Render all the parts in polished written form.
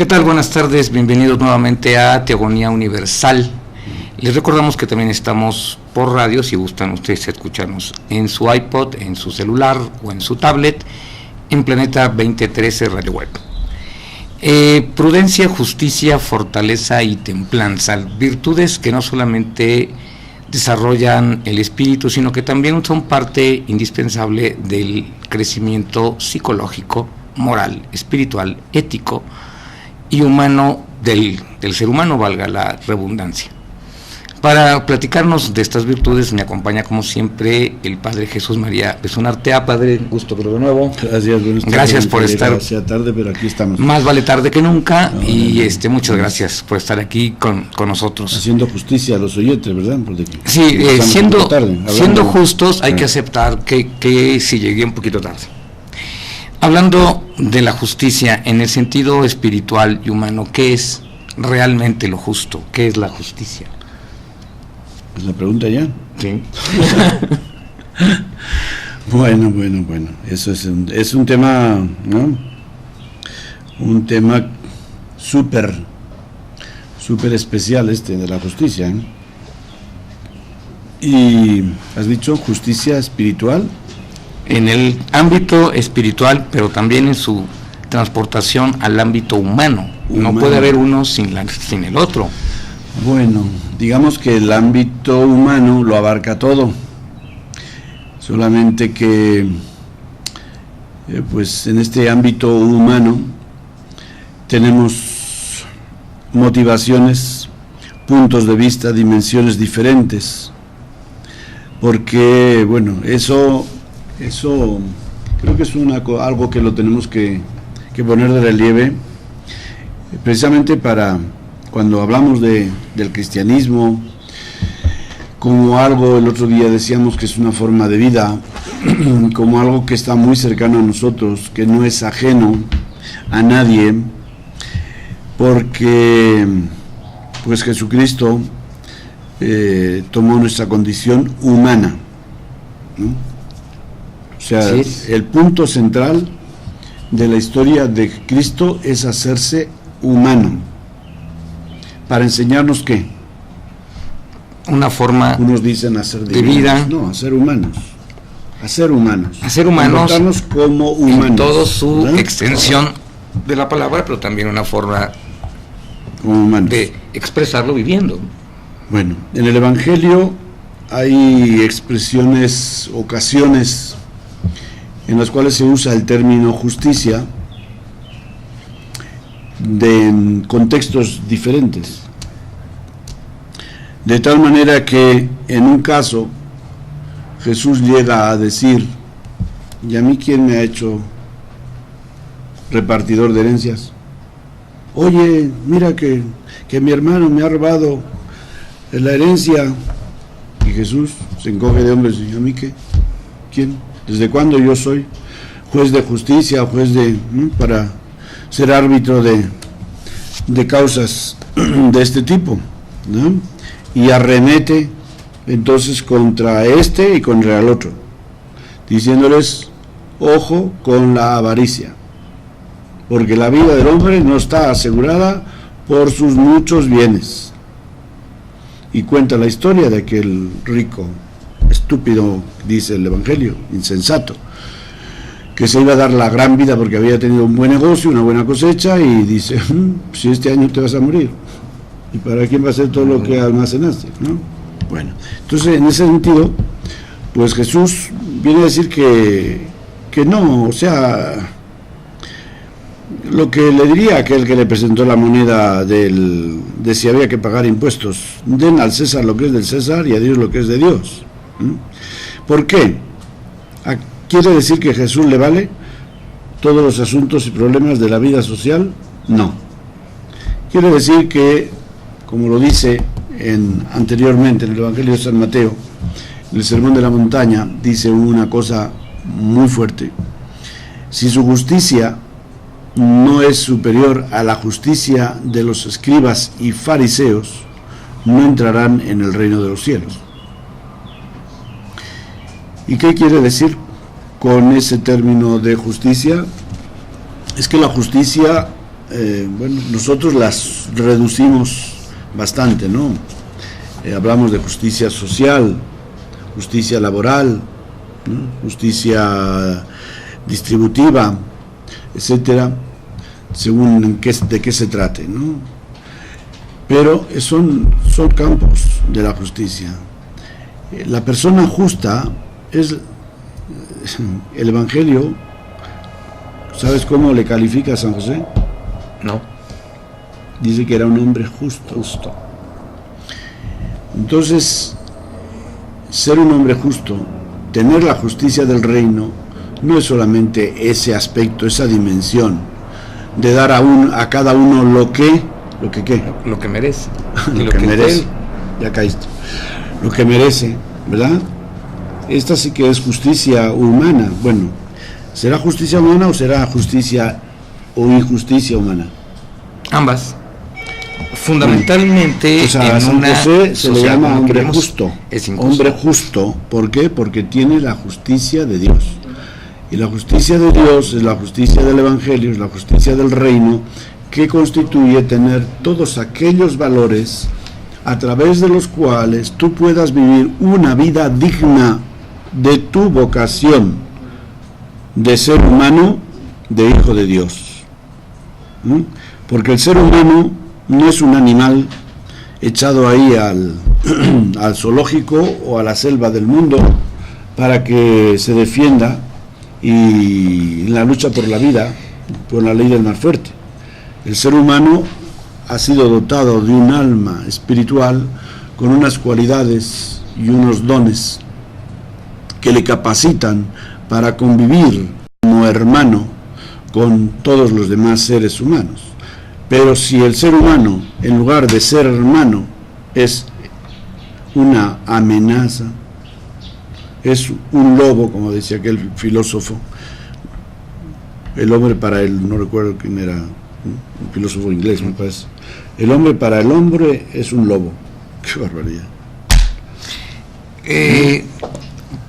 ¿Qué tal? Buenas tardes, bienvenidos nuevamente a Teogonía Universal. Les recordamos que también estamos por radio, si gustan ustedes escucharnos en su iPod, en su celular o en su tablet, en Planeta 2013 Radio Web. Prudencia, justicia, fortaleza y templanza, virtudes que no solamente desarrollan el espíritu, sino que también son parte indispensable del crecimiento psicológico, moral, espiritual, ético y humano del ser humano, valga la redundancia. Para platicarnos de estas virtudes me acompaña como siempre el Padre Jesús María Besón Artea. Padre, gusto verlo de nuevo. Gracias por estar. Sea tarde, pero aquí estamos. Más vale tarde que nunca. Muchas gracias por estar aquí con nosotros. Haciendo justicia a los oyentes, ¿verdad? Sí, siendo justos hay que aceptar que sí llegué un poquito tarde. Hablando de la justicia en el sentido espiritual y humano, ¿qué es realmente lo justo? ¿Qué es la justicia? ¿Es la pregunta ya? Sí. Bueno. Eso es un tema, ¿no? Un tema súper especial de la justicia, ¿eh? Y has dicho justicia espiritual. En el ámbito espiritual, pero también en su transportación al ámbito humano. No puede haber uno sin el otro. Bueno, digamos que el ámbito humano lo abarca todo, solamente que pues en este ámbito humano tenemos motivaciones, puntos de vista, dimensiones diferentes, porque bueno, eso creo que es algo que lo tenemos que poner de relieve, precisamente para cuando hablamos del cristianismo como algo, el otro día decíamos que es una forma de vida, como algo que está muy cercano a nosotros, que no es ajeno a nadie, porque pues Jesucristo tomó nuestra condición humana, ¿no? O sea, sí. El punto central de la historia de Cristo es hacerse humano. ¿Para enseñarnos qué? Una forma. Unos dicen hacer de vida. No, a ser humanos. A ser humanos. Comportarnos como humanos. En toda su extensión de la palabra, pero también una forma como humanos de expresarlo viviendo. Bueno, en el Evangelio hay expresiones, ocasiones en las cuales se usa el término justicia en contextos diferentes, de tal manera que en un caso Jesús llega a decir: ¿y a mí quién me ha hecho repartidor de herencias? Oye, mira que mi hermano me ha robado la herencia. Y Jesús se encoge de hombros y dice: ¿a mí qué? ¿Quién? ¿Desde cuándo yo soy juez de justicia, para ser árbitro de causas de este tipo, ¿no? Y arremete entonces contra este y contra el otro, diciéndoles: ojo con la avaricia, porque la vida del hombre no está asegurada por sus muchos bienes. Y cuenta la historia de aquel rico, estúpido, dice el Evangelio, insensato, que se iba a dar la gran vida porque había tenido un buen negocio, una buena cosecha, y dice: si este año te vas a morir, ¿y para quién va a ser todo lo que almacenaste? ¿No? Bueno, entonces en ese sentido, pues Jesús viene a decir que no, o sea, lo que le diría a aquel que le presentó la moneda de si había que pagar impuestos: den al César lo que es del César y a Dios lo que es de Dios. ¿Por qué? ¿Quiere decir que Jesús le vale todos los asuntos y problemas de la vida social? No. Quiere decir que, como lo dice anteriormente en el Evangelio de San Mateo, en el Sermón de la Montaña, dice una cosa muy fuerte: si su justicia no es superior a la justicia de los escribas y fariseos, no entrarán en el reino de los cielos. ¿Y qué quiere decir con ese término de justicia? Es que la justicia bueno, nosotros las reducimos bastante, ¿no? Hablamos de justicia social, justicia laboral, ¿no? Justicia distributiva, etcétera, según de qué se trate, ¿no? Pero son campos de la justicia. La persona justa es el Evangelio. ¿Sabes cómo le califica a San José? No. Dice que era un hombre justo. Entonces, ser un hombre justo, tener la justicia del reino, no es solamente ese aspecto, esa dimensión de dar a cada uno lo que merece. lo que merece. Ya caíste. Lo que merece, ¿verdad? Esta sí que es justicia humana. Bueno, ¿será justicia humana o será justicia o injusticia humana? Ambas. Fundamentalmente, o sea, a San José se le llama hombre justo. Es injusto. Hombre justo, ¿por qué? Porque tiene la justicia de Dios. Y la justicia de Dios es la justicia del Evangelio, es la justicia del reino, que constituye tener todos aquellos valores a través de los cuales tú puedas vivir una vida digna de tu vocación de ser humano, de hijo de Dios. Porque el ser humano no es un animal echado ahí al zoológico o a la selva del mundo para que se defienda y en la lucha por la vida, por la ley del más fuerte. El ser humano ha sido dotado de un alma espiritual con unas cualidades y unos dones que le capacitan para convivir como hermano con todos los demás seres humanos. Pero si el ser humano, en lugar de ser hermano, es una amenaza, es un lobo, como decía aquel filósofo, el hombre para él, no recuerdo quién era, un filósofo inglés me parece, el hombre para el hombre es un lobo. Qué barbaridad.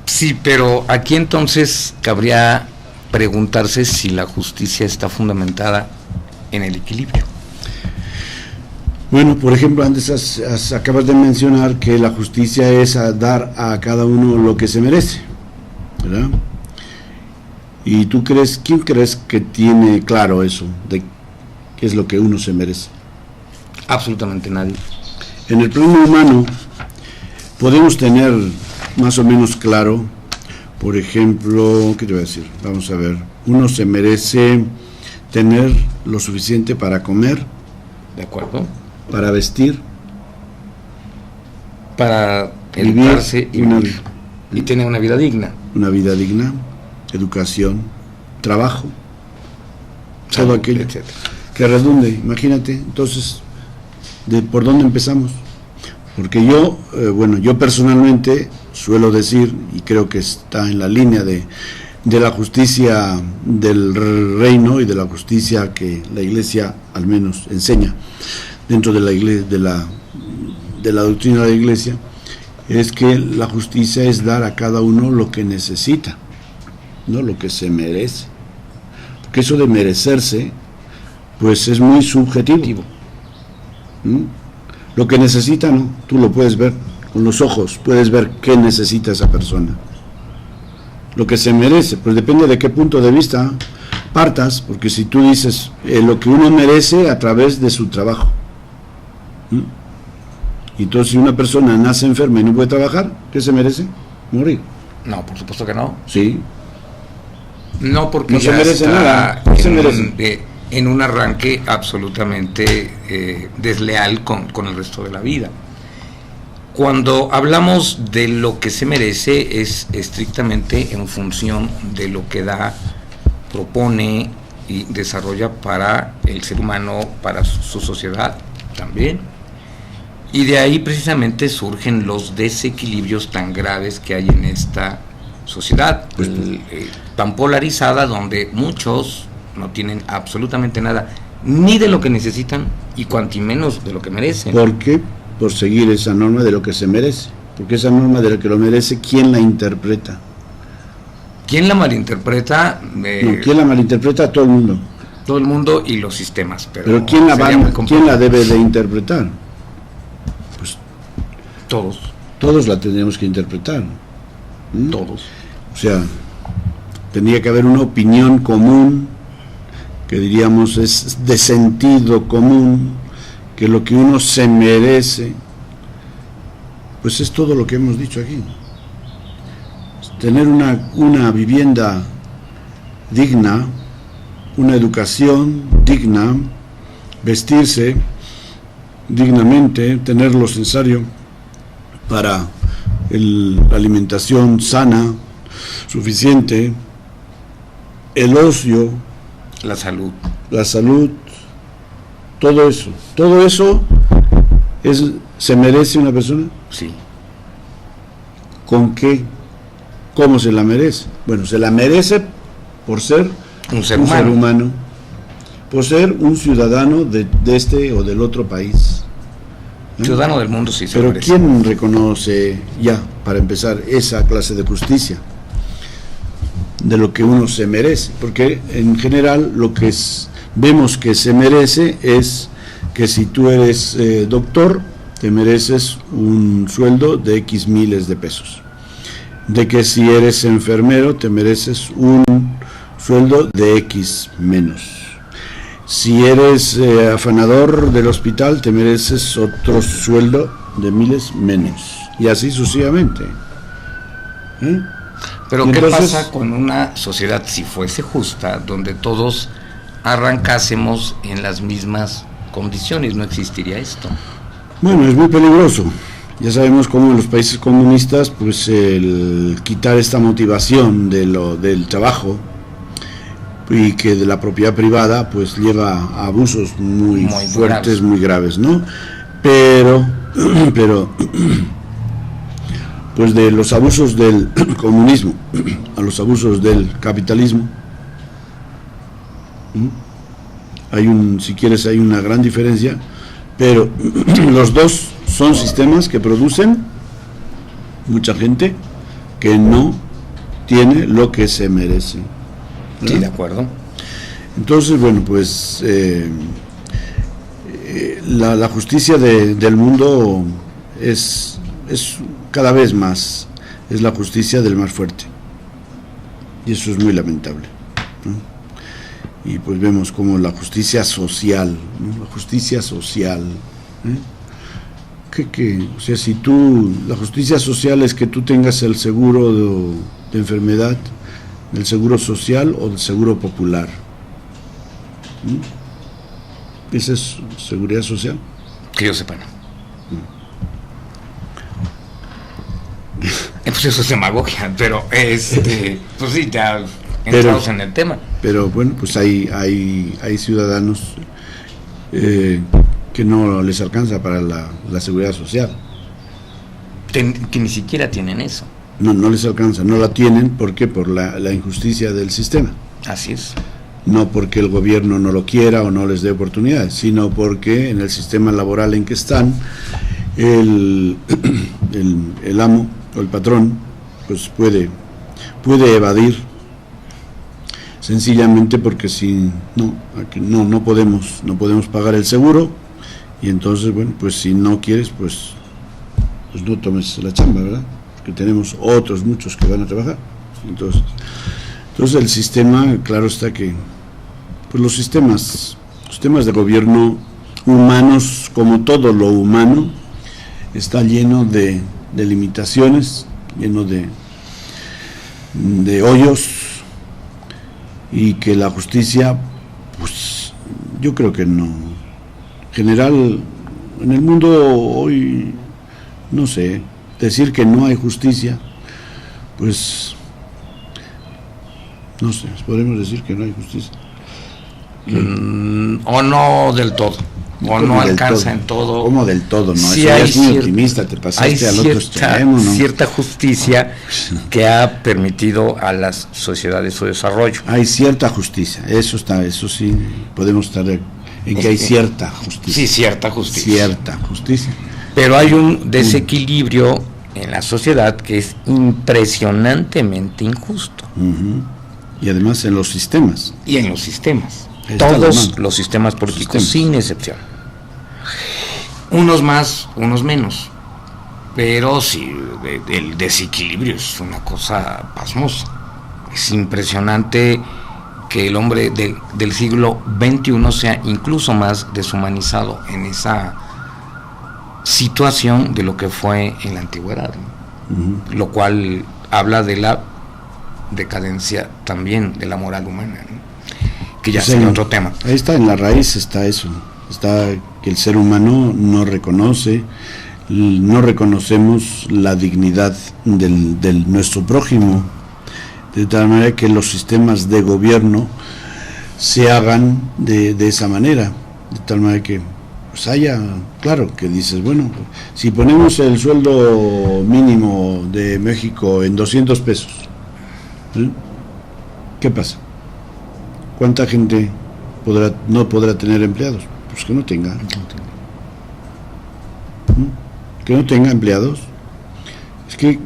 Sí, pero aquí entonces cabría preguntarse si la justicia está fundamentada en el equilibrio. Bueno, por ejemplo, antes acabas de mencionar que la justicia es dar a cada uno lo que se merece, ¿verdad? ¿Y tú quién crees que tiene claro eso, de qué es lo que uno se merece? Absolutamente nadie. En el plano humano podemos tener más o menos claro, por ejemplo, ¿qué te voy a decir? Vamos a ver, uno se merece tener lo suficiente para comer. ¿De acuerdo? Para vestir, para educarse y vivir, y tener una vida digna. Una vida digna, educación, trabajo, todo aquello, etcétera, que redunde. Imagínate, entonces, ¿por dónde empezamos? Porque yo personalmente suelo decir, y creo que está en la línea de la justicia del reino y de la justicia que la Iglesia al menos enseña dentro de la iglesia, de la doctrina de la Iglesia, es que la justicia es dar a cada uno lo que necesita, no lo que se merece. Porque eso de merecerse, pues es muy subjetivo. Lo que necesita, no, tú lo puedes ver con los ojos, puedes ver qué necesita esa persona. Lo que se merece, pues depende de qué punto de vista partas, porque si tú dices lo que uno merece a través de su trabajo. Entonces, si una persona nace enferma y no puede trabajar, ¿qué se merece? Morir. No, por supuesto que no. Sí. No, porque no se merece nada. ¿Qué se merece? En un arranque absolutamente desleal con el resto de la vida. Cuando hablamos de lo que se merece, es estrictamente en función de lo que da, propone y desarrolla para el ser humano, para su sociedad también. Y de ahí precisamente surgen los desequilibrios tan graves que hay en esta sociedad, tan polarizada, donde muchos no tienen absolutamente nada, ni de lo que necesitan, y cuanto menos de lo que merecen. ¿Por qué? Por seguir esa norma de lo que se merece. Porque esa norma de lo que lo merece, ¿quién la interpreta? ¿Quién la malinterpreta? No, ¿quién la malinterpreta? Todo el mundo. Todo el mundo y los sistemas. Pero ¿quién la debe de interpretar? Pues todos. Todos la tendríamos que interpretar. Todos. O sea, tendría que haber una opinión común, que diríamos es de sentido común, que lo que uno se merece, pues es todo lo que hemos dicho aquí. Tener una vivienda digna, una educación digna, vestirse dignamente, tener lo necesario para la alimentación sana, suficiente, el ocio, la salud, todo eso ¿se merece una persona? Sí. ¿Con qué? ¿Cómo se la merece? Bueno, se la merece por ser un ser humano, por ser un ciudadano de este o del otro país. Ciudadano del mundo, sí se Pero merece. ¿quién reconoce ya, para empezar, esa clase de justicia? De lo que uno se merece, porque en general lo que vemos que se merece es que si tú eres doctor, te mereces un sueldo de X miles de pesos, de que si eres enfermero te mereces un sueldo de X menos, si eres afanador del hospital te mereces otro sueldo de miles menos, y así sucesivamente. Pero ¿qué pasa con una sociedad, si fuese justa, donde todos arrancásemos en las mismas condiciones? No existiría esto. Bueno, es muy peligroso. Ya sabemos cómo en los países comunistas, pues el quitar esta motivación del trabajo y que de la propiedad privada, pues lleva a abusos muy fuertes, graves. Muy graves, ¿no? Pero pues de los abusos del comunismo a los abusos del capitalismo, si quieres hay una gran diferencia, pero los dos son sistemas que producen mucha gente que no tiene lo que se merece, ¿verdad? Sí, de acuerdo. Entonces, bueno, pues la justicia del mundo es cada vez más, es la justicia del más fuerte, y eso es muy lamentable, ¿no? Y pues vemos como la justicia social, ¿no? La justicia social, o sea, si la justicia social es que tú tengas el seguro de enfermedad, del seguro social o del seguro popular, ¿no? ¿Esa es seguridad social? Que yo sepa, no. Pues eso es demagogia, pero pues sí, ya entramos en el tema. Pero bueno, pues hay ciudadanos que no les alcanza para la seguridad social. Que ni siquiera tienen eso. No les alcanza, no la tienen, ¿por qué? Por la injusticia del sistema. Así es. No porque el gobierno no lo quiera o no les dé oportunidades, sino porque en el sistema laboral en que están, el amo o el patrón pues puede evadir, sencillamente porque si no podemos pagar el seguro, y entonces bueno, pues si no quieres pues no tomes la chamba, ¿verdad? Porque tenemos otros muchos que van a trabajar. Entonces el sistema, claro está que pues los sistemas de gobierno humanos, como todo lo humano, está lleno de limitaciones, lleno de hoyos, y que la justicia, pues yo creo que no. En general, en el mundo hoy, no sé, decir que no hay justicia, pues no sé, podemos decir que no hay justicia. O no del todo. O no alcanza en todo. ¿Cómo del todo? No, sí, eso es muy optimista, te pasaste al otro extremo, ¿no? Cierta justicia que ha permitido a las sociedades su desarrollo. Hay cierta justicia, eso sí, podemos estar en que hay cierta justicia. Sí, cierta justicia. Cierta justicia. Pero hay un desequilibrio en la sociedad que es impresionantemente injusto. Y además en los sistemas. Y en los sistemas. Todos los sistemas políticos, sin excepción. Unos más, unos menos. Pero sí, el desequilibrio es una cosa pasmosa. Es impresionante que el hombre del siglo XXI sea incluso más deshumanizado en esa situación de lo que fue en la antigüedad, ¿no? Lo cual habla de la decadencia también de la moral humana, ¿no? Que ya sería otro tema. Ahí está, en la raíz está eso, está que el ser humano no reconocemos la dignidad del nuestro prójimo, de tal manera que los sistemas de gobierno se hagan de esa manera, de tal manera que pues haya, claro, que dices, bueno, si ponemos el sueldo mínimo de México en 200 pesos, ¿eh? ¿Qué pasa? ¿Cuánta gente no podrá tener empleados? Pues que no tenga. Que no tenga empleados. Es que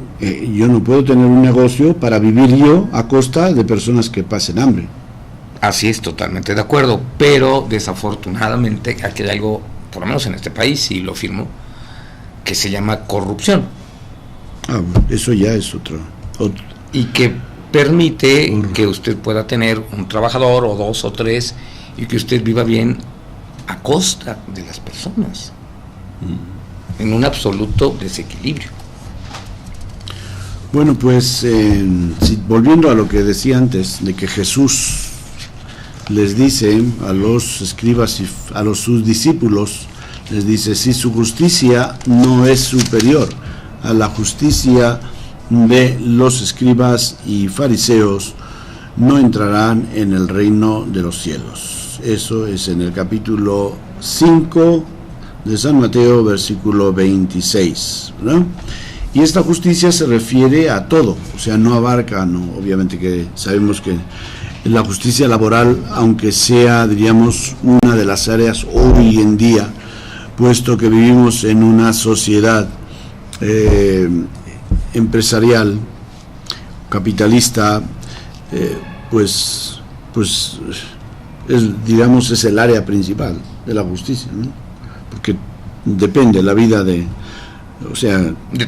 yo no puedo tener un negocio para vivir yo a costa de personas que pasen hambre. Así es, totalmente de acuerdo, pero desafortunadamente aquí hay algo, por lo menos en este país, y lo firmo, que se llama corrupción. Eso ya es otro. Y que permite que usted pueda tener un trabajador o dos o tres y que usted viva bien a costa de las personas, en un absoluto desequilibrio. Bueno, pues volviendo a lo que decía antes, de que Jesús les dice a los escribas y a sus discípulos, les dice, si su justicia no es superior a la justicia de los escribas y fariseos, no entrarán en el reino de los cielos. Eso es en el capítulo 5 de San Mateo, versículo 26, ¿verdad? Y esta justicia se refiere a todo, o sea, no abarca, obviamente que sabemos que la justicia laboral, aunque sea, diríamos, una de las áreas hoy en día, puesto que vivimos en una sociedad empresarial, capitalista, pues es el área principal de la justicia, ¿no? Porque depende la vida de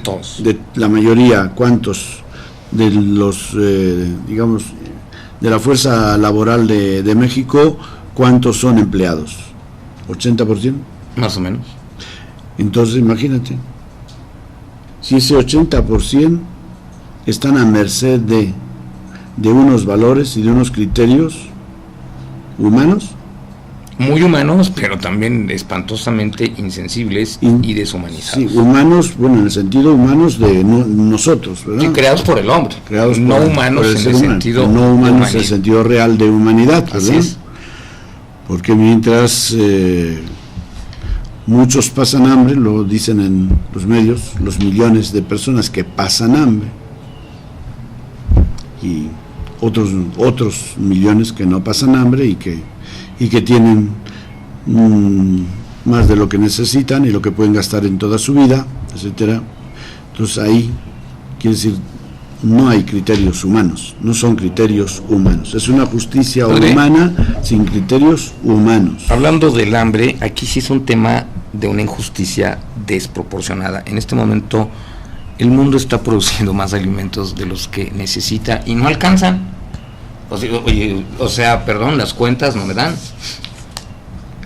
todos, de la mayoría, cuántos de los, digamos, de la fuerza laboral de México, cuántos son empleados, 80%, más o menos. Entonces imagínate, si ese 80% están a merced de unos valores y de unos criterios humanos, muy humanos, pero también espantosamente insensibles y deshumanizados. Sí, humanos, bueno, en el sentido humanos de nosotros, ¿verdad? Sí, creados por el hombre, no humanos en el sentido, no humanos en el sentido real de humanidad, ¿verdad? Así es. Porque mientras muchos pasan hambre, lo dicen en los medios, los millones de personas que pasan hambre, y otros millones que no pasan hambre y que tienen más de lo que necesitan y lo que pueden gastar en toda su vida, etcétera. Entonces ahí quiere decir, no hay criterios humanos, no son criterios humanos, es una justicia humana sin criterios humanos. Hablando del hambre, aquí sí es un tema de una injusticia desproporcionada. En este momento el mundo está produciendo más alimentos de los que necesita y no alcanzan. O sea, perdón, las cuentas no me dan.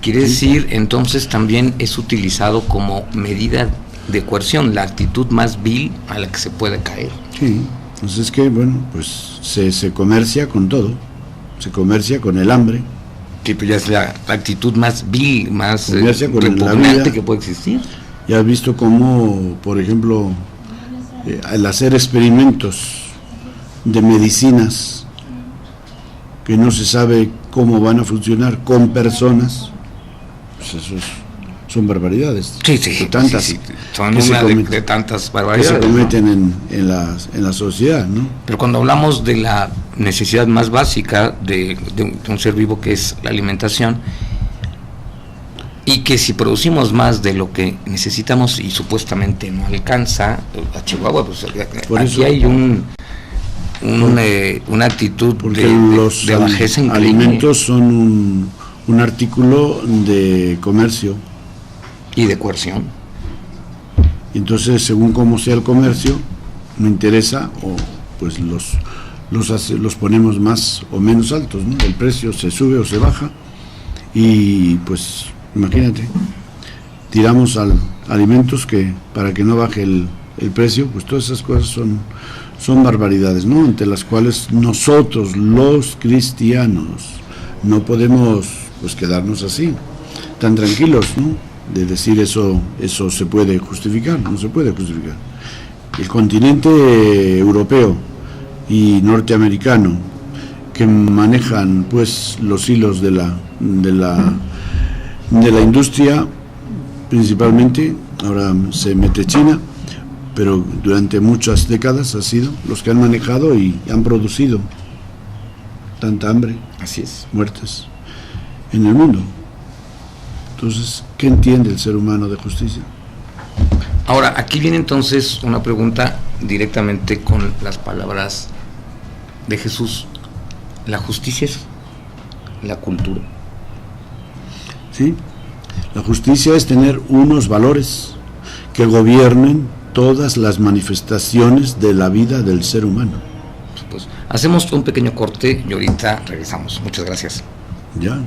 Quiere decir, entonces también es utilizado como medida de coerción, la actitud más vil a la que se puede caer. Sí, entonces es que, bueno, pues se comercia con todo, se comercia con el hambre. Que pues ya es la actitud más vil, más repugnante que puede existir. Ya has visto cómo, por ejemplo, al hacer experimentos de medicinas que no se sabe cómo van a funcionar con personas, pues eso son barbaridades. Sí, de tantas, sí. Son una de tantas barbaridades que se cometen en la sociedad, ¿no? Pero cuando hablamos de la necesidad más básica de un ser vivo, que es la alimentación, y que si producimos más de lo que necesitamos y supuestamente no alcanza a Chihuahua, pues aquí hay una actitud porque de bajeza increíble. Alimentos son un artículo de comercio. Y de coerción. Entonces, según cómo sea el comercio, me interesa, o pues los ponemos más o menos altos, ¿no? El precio se sube o se baja, y pues imagínate, tiramos alimentos que para que no baje el precio, pues todas esas cosas son barbaridades, ¿no? Ante las cuales nosotros, los cristianos, no podemos pues quedarnos así, tan tranquilos, ¿no? De decir eso se puede justificar, no se puede justificar. El continente europeo y norteamericano, que manejan pues los hilos de la industria, principalmente, ahora se mete China, pero durante muchas décadas ha sido los que han manejado y han producido tanta hambre, así es, muertes en el mundo. Entonces, ¿qué entiende el ser humano de justicia? Ahora, aquí viene entonces una pregunta directamente con las palabras de Jesús. ¿La justicia es la cultura? Sí, la justicia es tener unos valores que gobiernen todas las manifestaciones de la vida del ser humano. Pues hacemos un pequeño corte y ahorita regresamos. Muchas gracias. Ya.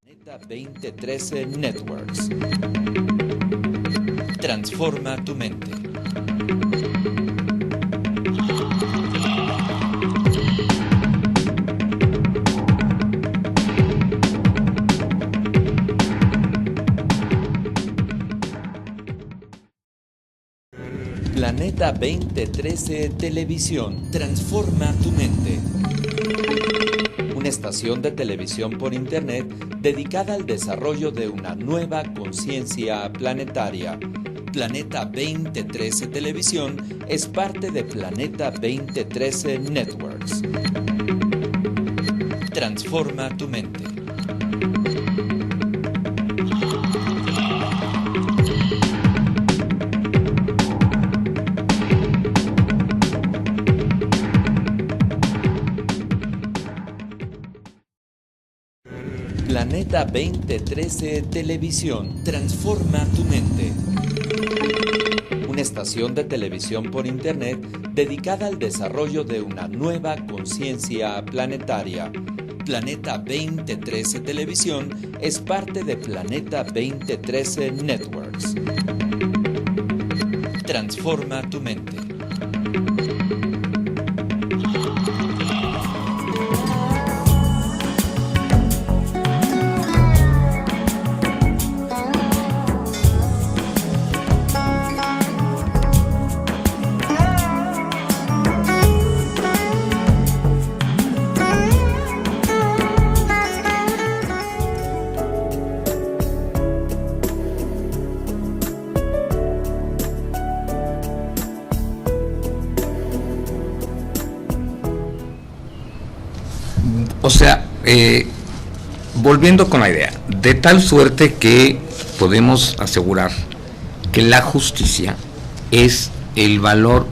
Planeta 2013 Networks. Transforma tu mente. Planeta 2013 Televisión. Transforma tu mente. Una estación de televisión por internet dedicada al desarrollo de una nueva conciencia planetaria. Planeta 2013 Televisión es parte de Planeta 2013 Networks. Transforma tu mente. Planeta 2013 Televisión. Transforma tu mente. Una estación de televisión por internet dedicada al desarrollo de una nueva conciencia planetaria. Planeta 2013 Televisión es parte de Planeta 2013 Networks. Transforma tu mente. O sea, volviendo con la idea, de tal suerte que podemos asegurar que la justicia es el valor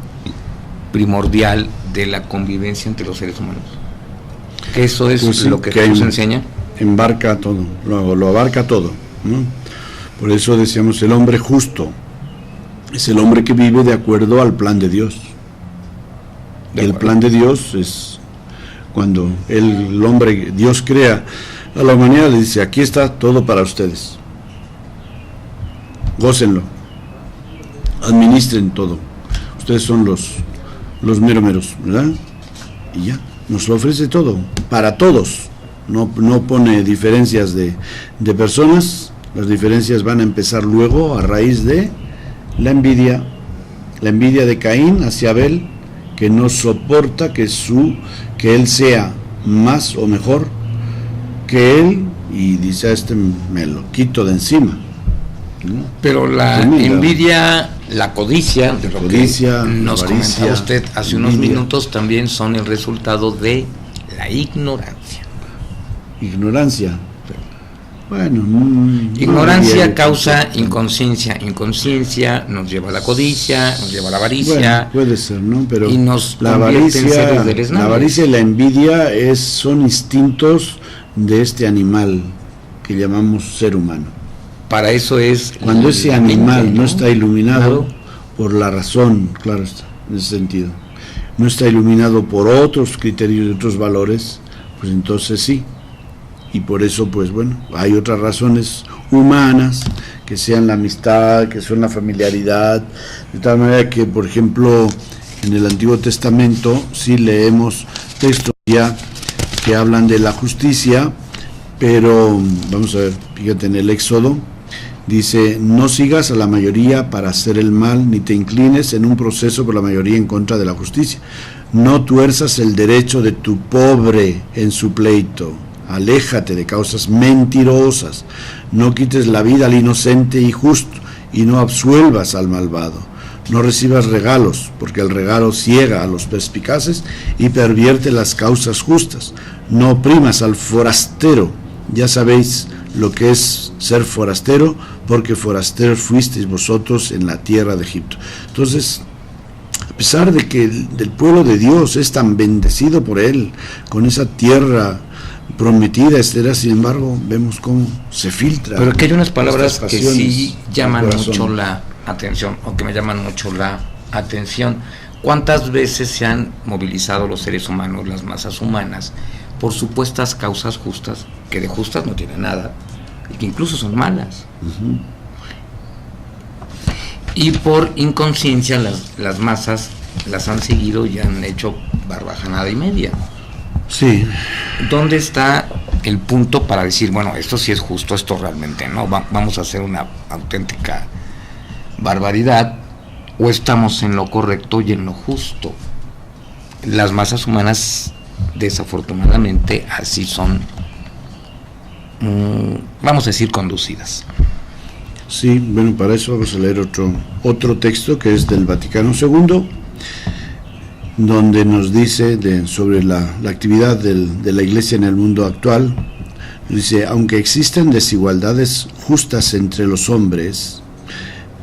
primordial de la convivencia entre los seres humanos. Que eso es pues sí, lo que Jesús enseña. Embarca todo, lo abarca todo, ¿no? Por eso decíamos, el hombre justo es el hombre que vive de acuerdo al plan de Dios. Y el plan de Dios es cuando el hombre, Dios crea a la humanidad, le dice, aquí está todo para ustedes. Gócenlo. Administren todo. Ustedes son los meros, ¿verdad? Y ya, nos lo ofrece todo, para todos. No pone diferencias de personas. Las diferencias van a empezar luego a raíz de la envidia de Caín hacia Abel, que no soporta que él sea más o mejor que él, y dice, a este me lo quito de encima, ¿no? Pero la envidia, la codicia, de lo que nos comentaba usted hace unos minutos, también son el resultado de la ignorancia. ignorancia. Bueno, ignorancia causa inconsciencia, inconsciencia nos lleva a la codicia, nos lleva a la avaricia. Bueno, puede ser, ¿no? Pero y nos la avaricia y la envidia son instintos de este animal que llamamos ser humano. Para eso es cuando ese animal no está iluminado por la razón, claro está, en ese sentido, no está iluminado por otros criterios y otros valores, pues entonces sí. Y por eso, pues bueno, hay otras razones humanas, que sean la amistad, que son la familiaridad, de tal manera que, por ejemplo, en el Antiguo Testamento sí leemos textos ya que hablan de la justicia, pero vamos a ver, fíjate en el Éxodo, dice: no sigas a la mayoría para hacer el mal, ni te inclines en un proceso por la mayoría en contra de la justicia. No tuerzas el derecho de tu pobre en su pleito. Aléjate de causas mentirosas, no quites la vida al inocente y justo, y no absuelvas al malvado. No recibas regalos, porque el regalo ciega a los perspicaces y pervierte las causas justas. No oprimas al forastero, ya sabéis lo que es ser forastero, porque forasteros fuisteis vosotros en la tierra de Egipto. Entonces, a pesar de que el pueblo de Dios es tan bendecido por él, con esa tierra prometida, sin embargo, vemos cómo se filtra. Pero que hay unas palabras que sí llaman mucho la atención, o que me llaman mucho la atención. ¿Cuántas veces se han movilizado los seres humanos, las masas humanas, por supuestas causas justas, que de justas no tienen nada, y que incluso son malas? Uh-huh. Y por inconsciencia las masas las han seguido y han hecho barbajanada y media. Sí. ¿Dónde está el punto para decir, bueno, esto sí es justo, esto realmente no, vamos a hacer una auténtica barbaridad, o estamos en lo correcto y en lo justo? Las masas humanas, desafortunadamente, así son, vamos a decir, conducidas. Sí, bueno, para eso vamos a leer otro texto que es del Vaticano II, donde nos dice sobre la actividad de la Iglesia en el mundo actual. Dice: aunque existen desigualdades justas entre los hombres,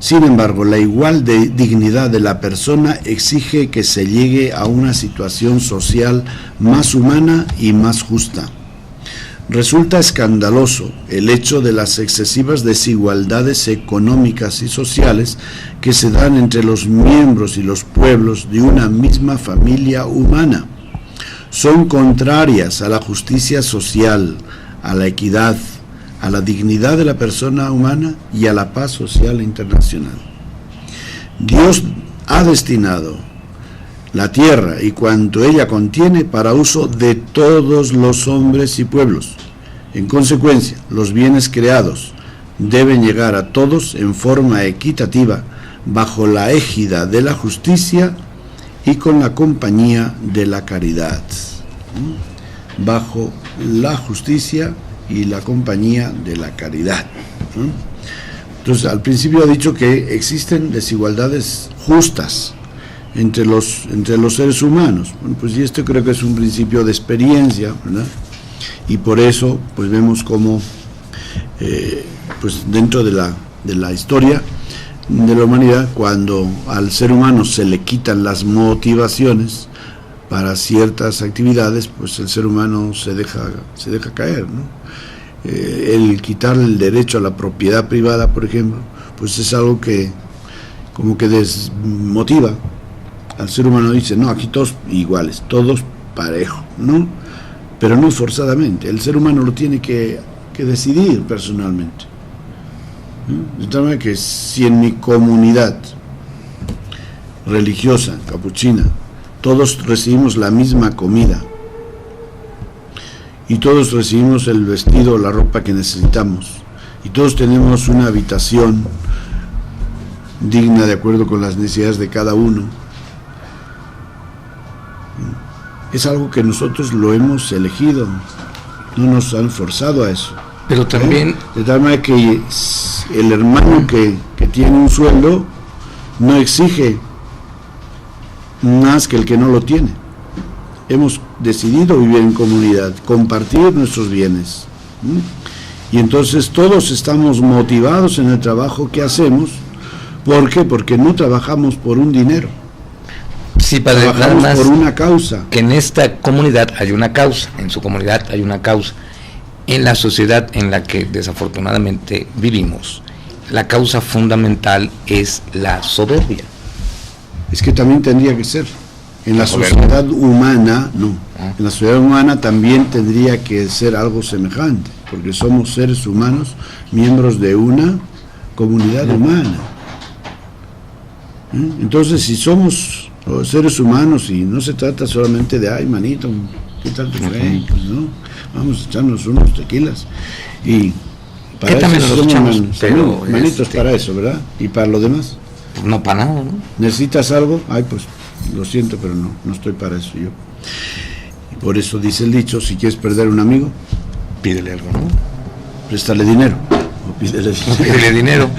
sin embargo, la igual dignidad de la persona exige que se llegue a una situación social más humana y más justa. Resulta escandaloso el hecho de las excesivas desigualdades económicas y sociales que se dan entre los miembros y los pueblos de una misma familia humana. Son contrarias a la justicia social, a la equidad, a la dignidad de la persona humana y a la paz social internacional. Dios ha destinado la tierra y cuanto ella contiene para uso de todos los hombres y pueblos. En consecuencia, los bienes creados deben llegar a todos en forma equitativa, bajo la égida de la justicia y con la compañía de la caridad. Bajo la justicia y la compañía de la caridad. Entonces, al principio ha dicho que existen desigualdades justas entre los seres humanos. Bueno, pues y esto creo que es un principio de experiencia, ¿verdad? Y por eso, pues vemos cómo, pues dentro de la historia de la humanidad, cuando al ser humano se le quitan las motivaciones para ciertas actividades, pues el ser humano se deja caer, ¿no? El quitar el derecho a la propiedad privada, por ejemplo, pues es algo que como que desmotiva al ser humano. Dice, no, aquí todos iguales, todos parejo, ¿no? Pero no forzadamente, el ser humano lo tiene que decidir personalmente. De tal manera que si en mi comunidad religiosa, capuchina, todos recibimos la misma comida y todos recibimos el vestido o la ropa que necesitamos y todos tenemos una habitación digna de acuerdo con las necesidades de cada uno, es algo que nosotros lo hemos elegido, no nos han forzado a eso. Pero también de tal manera que el hermano que tiene un sueldo no exige más que el que no lo tiene. hemos decidido vivir en comunidad, compartir nuestros bienes. Y entonces todos estamos motivados en el trabajo que hacemos. ¿Por qué? Porque no trabajamos por un dinero. Sí, padre, trabajamos nada más por una causa. que en esta comunidad hay una causa, en su comunidad hay una causa. En la sociedad en la que desafortunadamente vivimos, la causa fundamental es la soberbia. Es que también tendría que ser. En la sociedad humana, no. En la sociedad humana también tendría que ser algo semejante, porque somos seres humanos, miembros de una comunidad humana. Entonces, si somos seres humanos y no se trata solamente de, ay, manito, ¿qué tal te fue? Pues no, vamos a echarnos unos tequilas. Y para también eso nos echamos, pero manitos para eso, ¿verdad? Y para lo demás. No para nada, ¿no? ¿Necesitas algo? Ay, pues lo siento, pero no estoy para eso yo. Y por eso dice el dicho, si quieres perder a un amigo, Pídele algo, ¿no? préstale dinero. O pídele dinero. Pídele dinero.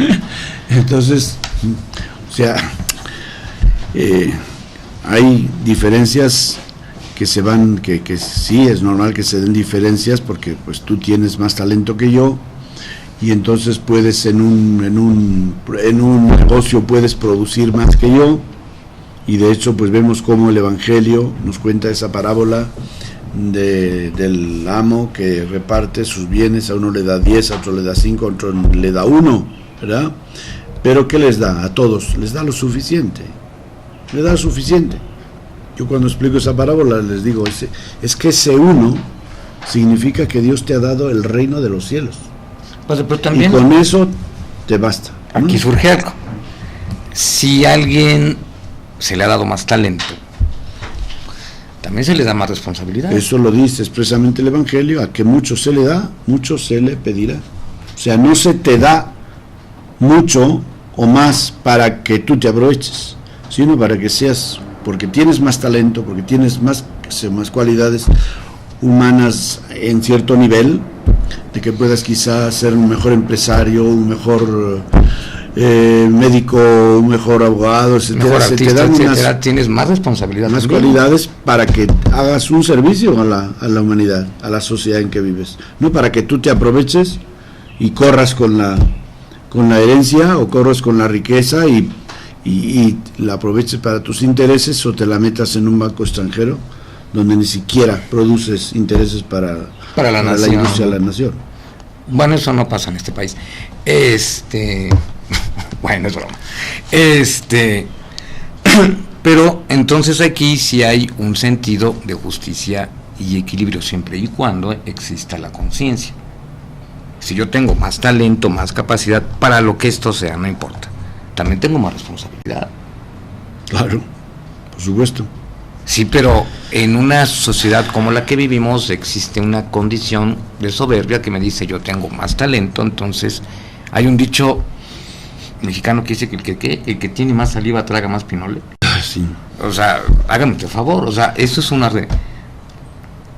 Entonces, o sea, hay diferencias que se van, que sí es normal que se den diferencias porque pues tú tienes más talento que yo y entonces puedes en un negocio puedes producir más que yo, y de hecho pues vemos cómo el Evangelio nos cuenta esa parábola del amo que reparte sus bienes, a uno le da 10, a otro le da 5, a otro le da 1, ¿verdad? Pero ¿qué les da? A todos les da lo suficiente, le da lo suficiente. Yo cuando explico esa parábola les digo, es que ese uno significa que Dios te ha dado el reino de los cielos. Pues, pero también, y con eso te basta. Aquí surge algo. Si a alguien se le ha dado más talento, también se le da más responsabilidad. Eso lo dice expresamente el Evangelio, a que mucho se le da, mucho se le pedirá. O sea, no se te da mucho o más para que tú te aproveches, sino para que seas, porque tienes más talento, porque tienes más cualidades humanas en cierto nivel, de que puedas quizás ser un mejor empresario, un mejor médico, un mejor abogado, etcétera. Mejor artista, te dan etcétera, tienes más responsabilidad, más también, cualidades para que hagas un servicio a la humanidad, a la sociedad en que vives, no para que tú te aproveches y corras con la herencia o corras con la riqueza y la aproveches para tus intereses o te la metas en un banco extranjero donde ni siquiera produces intereses para la industria de la nación. Bueno, eso no pasa en este país. Bueno, es broma. Pero entonces aquí sí hay un sentido de justicia y equilibrio siempre y cuando exista la conciencia. Si yo tengo más talento, más capacidad, para lo que esto sea, no importa. También tengo más responsabilidad. Claro, por supuesto. Sí, pero en una sociedad como la que vivimos existe una condición de soberbia que me dice yo tengo más talento, entonces hay un dicho mexicano que dice que el que tiene más saliva traga más pinole. Sí. O sea, hágame el favor, o sea, eso es una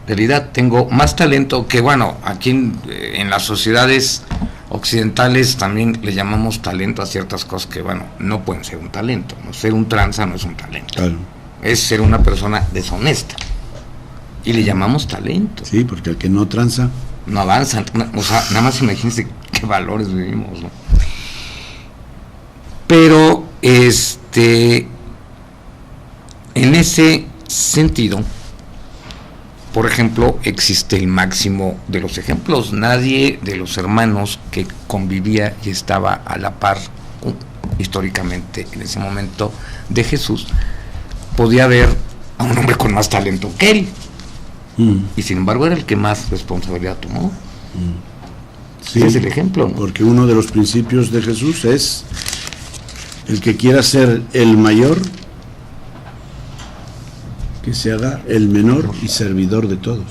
realidad. Tengo más talento que, bueno, aquí en las sociedades occidentales también le llamamos talento a ciertas cosas que, bueno, no pueden ser un talento, ¿no? Ser un tranza no es un talento. Claro. Es ser una persona deshonesta y le llamamos talento. Sí, porque el que no tranza no avanza. O sea, nada más imagínense qué valores vivimos, ¿no? Pero en ese sentido, por ejemplo, existe el máximo de los ejemplos. Nadie de los hermanos que convivía y estaba a la par históricamente en ese momento de Jesús podía ver a un hombre con más talento que él. Y sin embargo era el que más responsabilidad tomó. Sí, ese es el ejemplo, ¿no? Porque uno de los principios de Jesús es el que quiera ser el mayor, que se haga el menor y servidor de todos.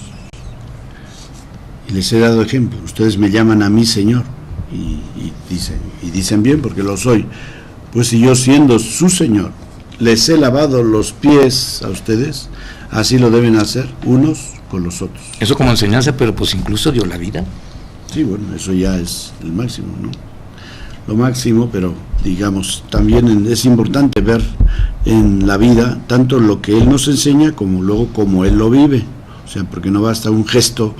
Y les he dado ejemplo. Ustedes me llaman a mí Señor y dicen bien porque lo soy. Pues si yo siendo su Señor les he lavado los pies a ustedes, así lo deben hacer unos con los otros. Eso como enseñanza, pero pues incluso dio la vida. Sí, bueno, eso ya es el máximo, ¿no? lo máximo, pero digamos, también es importante ver en la vida tanto lo que él nos enseña como luego como él lo vive. O sea, porque no basta un gesto,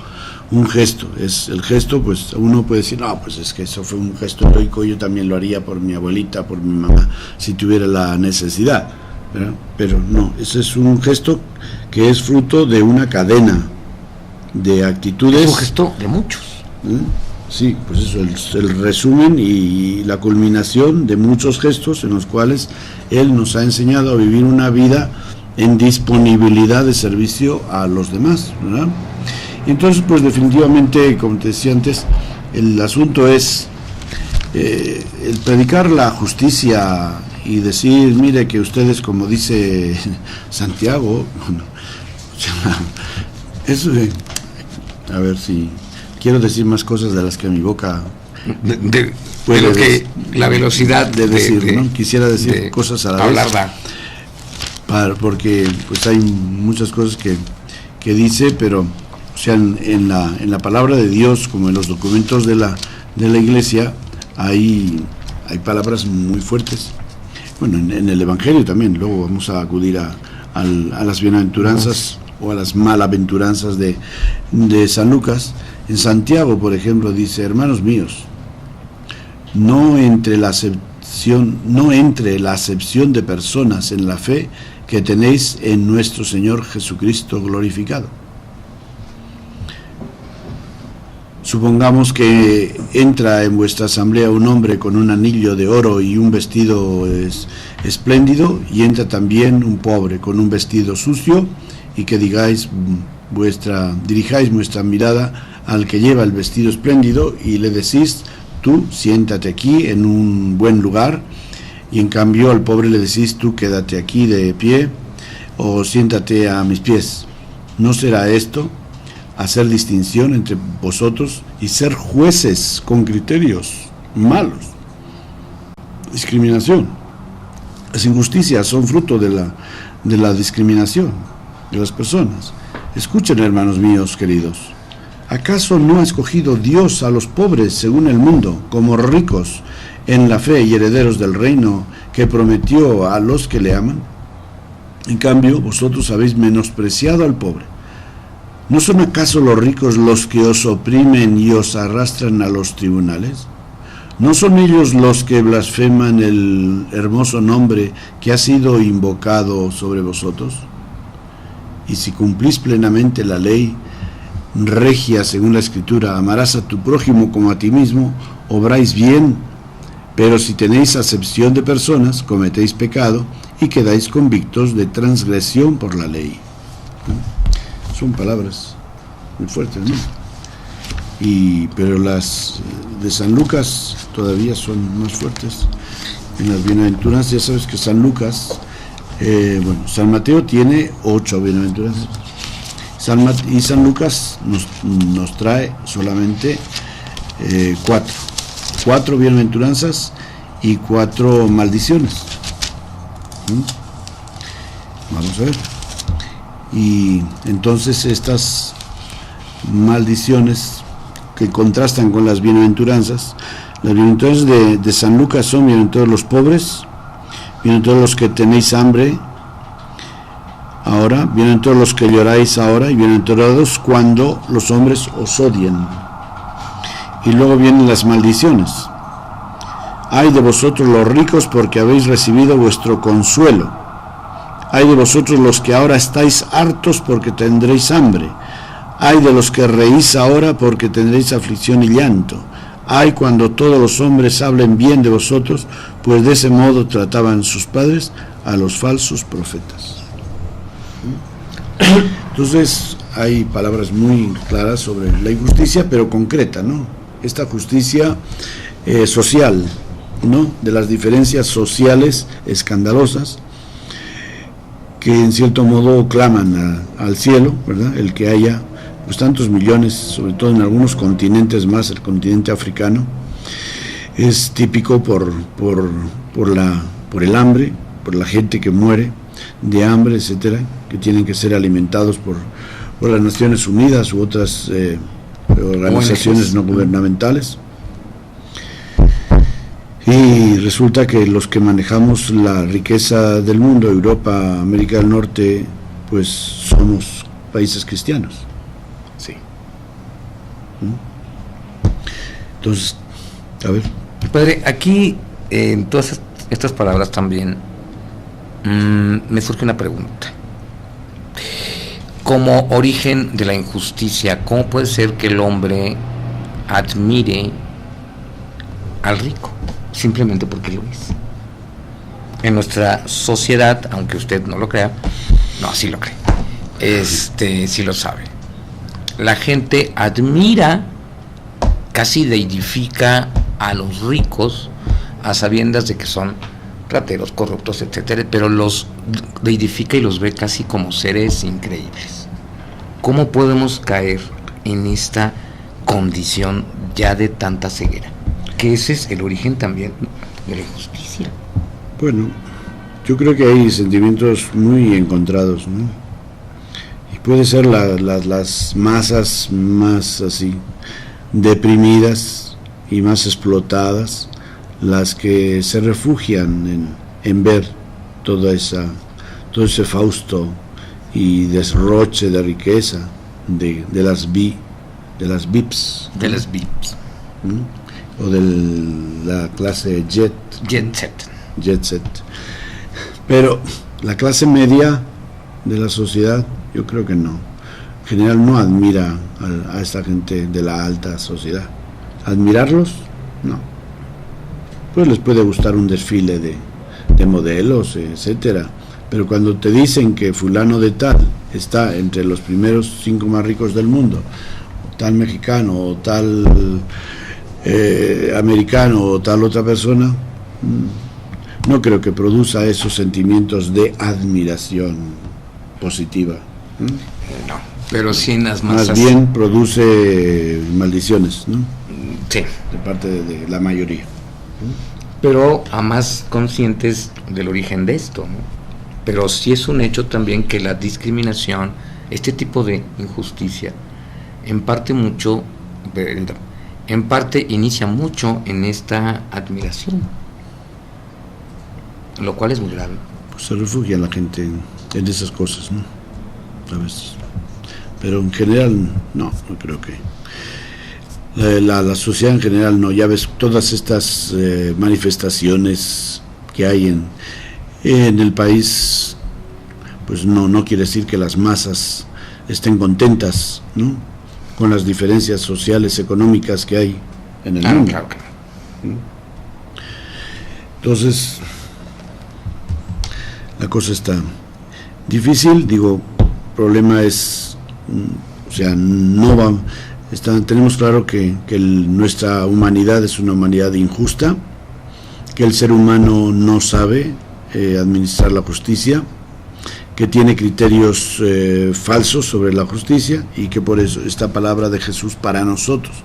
es el gesto, pues uno puede decir, no, pues es que eso fue un gesto heroico, yo también lo haría por mi abuelita, por mi mamá, si tuviera la necesidad, ¿verdad? Pero no, ese es un gesto que es fruto de una cadena de actitudes. Es un gesto de muchos. Sí, pues eso, el resumen y la culminación de muchos gestos en los cuales él nos ha enseñado a vivir una vida en disponibilidad de servicio a los demás, ¿verdad? Entonces, pues definitivamente, como te decía antes, el asunto es el predicar la justicia y decir, mire que ustedes, como dice Santiago, eso, a ver si quiero decir más cosas de las que mi boca de lo que la velocidad de decir, ¿no? Quisiera decir cosas a la vez, porque pues hay muchas cosas que dice, pero o sea, en la palabra de Dios, como en los documentos de la iglesia, hay palabras muy fuertes. Bueno, en el Evangelio también, luego vamos a acudir a las bienaventuranzas o a las malaventuranzas de San Lucas. En Santiago, por ejemplo, dice, hermanos míos, no entre la acepción de personas en la fe que tenéis en nuestro Señor Jesucristo glorificado. Supongamos que entra en vuestra asamblea un hombre con un anillo de oro y un vestido espléndido, y entra también un pobre con un vestido sucio, y que dirijáis vuestra mirada al que lleva el vestido espléndido y le decís, tú siéntate aquí en un buen lugar, y en cambio al pobre le decís, tú quédate aquí de pie o siéntate a mis pies. ¿No será esto hacer distinción entre vosotros y ser jueces con criterios malos? Discriminación. Las injusticias son fruto de la discriminación de las personas. Escuchen, hermanos míos queridos, ¿acaso no ha escogido Dios a los pobres según el mundo como ricos en la fe y herederos del reino que prometió a los que le aman? En cambio, vosotros habéis menospreciado al pobre. ¿No son acaso los ricos los que os oprimen y os arrastran a los tribunales? ¿No son ellos los que blasfeman el hermoso nombre que ha sido invocado sobre vosotros? Y si cumplís plenamente la ley regia según la Escritura, amarás a tu prójimo como a ti mismo, obráis bien. Pero si tenéis acepción de personas, cometéis pecado y quedáis convictos de transgresión por la ley. Son palabras muy fuertes, ¿no? Pero las de San Lucas todavía son más fuertes. En las bienaventuranzas, ya sabes que San Lucas, San Mateo tiene 8 bienaventuranzas. Y San Lucas nos trae solamente 4 bienaventuranzas y 4 maldiciones. Vamos a ver. Y entonces estas maldiciones que contrastan con las bienaventuranzas de San Lucas son: bienaventurados los pobres, bienaventurados los que tenéis hambre ahora, bienaventurados los que lloráis ahora, y bienaventurados cuando los hombres os odien. Y luego vienen las maldiciones. Ay de vosotros los ricos, porque habéis recibido vuestro consuelo. Ay de vosotros los que ahora estáis hartos, porque tendréis hambre. Ay de los que reís ahora, porque tendréis aflicción y llanto. Ay cuando todos los hombres hablen bien de vosotros, pues de ese modo trataban sus padres a los falsos profetas. Entonces hay palabras muy claras sobre la injusticia, pero concreta, ¿no? Esta justicia social, ¿no? De las diferencias sociales escandalosas que en cierto modo claman al cielo, ¿verdad? El que haya pues tantos millones, sobre todo en algunos continentes más, el continente africano, es típico por el hambre, por la gente que muere de hambre, etcétera, que tienen que ser alimentados por las Naciones Unidas u otras organizaciones no gubernamentales. Y resulta que los que manejamos la riqueza del mundo, Europa, América del Norte, pues somos países cristianos. Sí. Entonces, a ver. Padre, aquí en todas estas palabras también me surge una pregunta. Como origen de la injusticia, ¿cómo puede ser que el hombre admire al rico? Simplemente porque lo es. En nuestra sociedad, aunque usted no lo crea, no, sí lo cree, sí lo sabe, la gente admira, casi deidifica a los ricos, a sabiendas de que son rateros, corruptos, etcétera, pero los deidifica y los ve casi como seres increíbles. ¿Cómo podemos caer en esta condición ya de tanta ceguera? Que ese es el origen también de la injusticia. Bueno, yo creo que hay sentimientos muy encontrados, ¿no? Y puede ser las masas más así deprimidas y más explotadas las que se refugian en ver todo ese fausto y derroche de riqueza de las VIPs. De las VIPs. ¿Mm? O de la clase jet set. Pero la clase media de la sociedad, yo creo que no. En general no admira a esta gente de la alta sociedad. ¿Admirarlos? No. Pues les puede gustar un desfile de modelos, etcétera. Pero cuando te dicen que fulano de tal está entre los primeros 5 más ricos del mundo, o tal mexicano, o tal americano o tal otra persona, no creo que produzca esos sentimientos de admiración positiva. No, pero sí en las masas. Más bien produce maldiciones, ¿no? Sí. De parte de la mayoría. Pero a más conscientes del origen de esto, ¿no? Pero sí es un hecho también que la discriminación, este tipo de injusticia, en parte inicia mucho en esta admiración, lo cual es muy grave. Pues se refugia la gente en esas cosas, ¿no? A veces. Pero en general, no creo que. La sociedad en general no. Ya ves todas estas manifestaciones que hay en el país, pues no quiere decir que las masas estén contentas, ¿no? Con las diferencias sociales, económicas que hay en el mundo. Claro que no. Entonces, la cosa está difícil, digo, el problema es, o sea, tenemos claro que nuestra humanidad es una humanidad injusta, que el ser humano no sabe administrar la justicia, que tiene criterios falsos sobre la justicia, y que por eso esta palabra de Jesús para nosotros,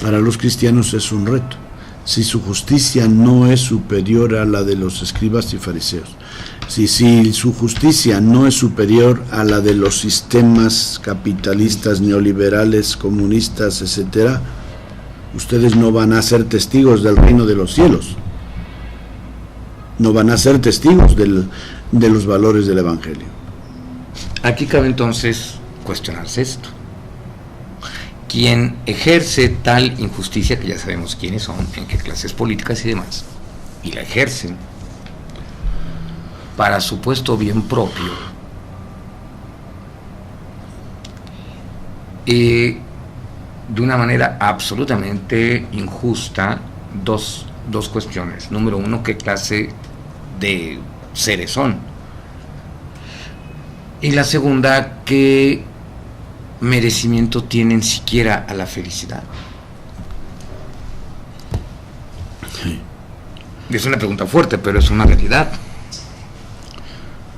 para los cristianos, es un reto. Si su justicia no es superior a la de los escribas y fariseos, si su justicia no es superior a la de los sistemas capitalistas, neoliberales, comunistas, etcétera, ustedes no van a ser testigos del reino de los cielos, no van a ser testigos de los valores del Evangelio. Aquí cabe entonces cuestionarse esto. Quien ejerce tal injusticia, que ya sabemos quiénes son, en qué clases políticas y demás, y la ejercen para supuesto bien propio, de una manera absolutamente injusta, dos cuestiones. Número uno, ¿qué clase de seres son? Y la segunda, ¿qué merecimiento tienen siquiera a la felicidad? Sí. Es una pregunta fuerte, pero es una realidad.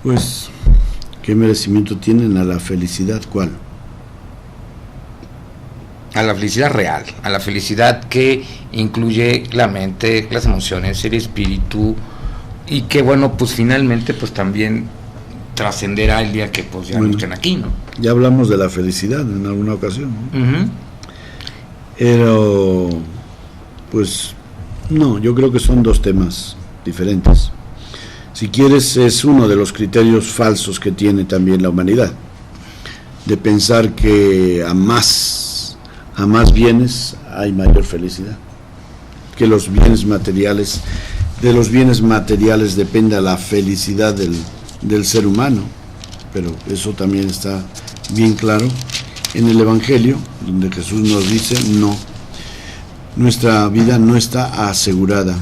Pues, ¿qué merecimiento tienen a la felicidad? ¿Cuál? A la felicidad real, a la felicidad que incluye la mente, las emociones, el espíritu, y que bueno, pues finalmente pues también trascenderá el día que pues ya no estén aquí, ¿no? Ya hablamos de la felicidad en alguna ocasión, ¿no? Uh-huh. Pero pues No, yo creo que son dos temas diferentes. Si quieres, es uno de los criterios falsos que tiene también la humanidad, de pensar que a más bienes hay mayor felicidad, que los bienes materiales, de los bienes materiales depende la felicidad del ser humano, pero eso también está bien claro en el Evangelio, donde Jesús nos dice, no, nuestra vida no está asegurada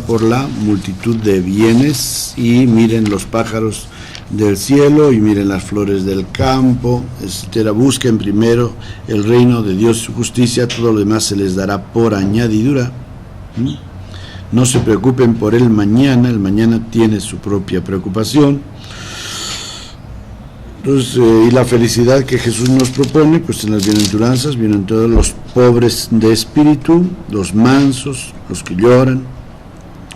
por la multitud de bienes, y miren los pájaros del cielo y miren las flores del campo, etcétera. Busquen primero el reino de Dios y su justicia, todo lo demás se les dará por añadidura. No se preocupen por el mañana tiene su propia preocupación. Entonces, y la felicidad que Jesús nos propone, pues en las bienaventuranzas vienen todos los pobres de espíritu, los mansos, los que lloran,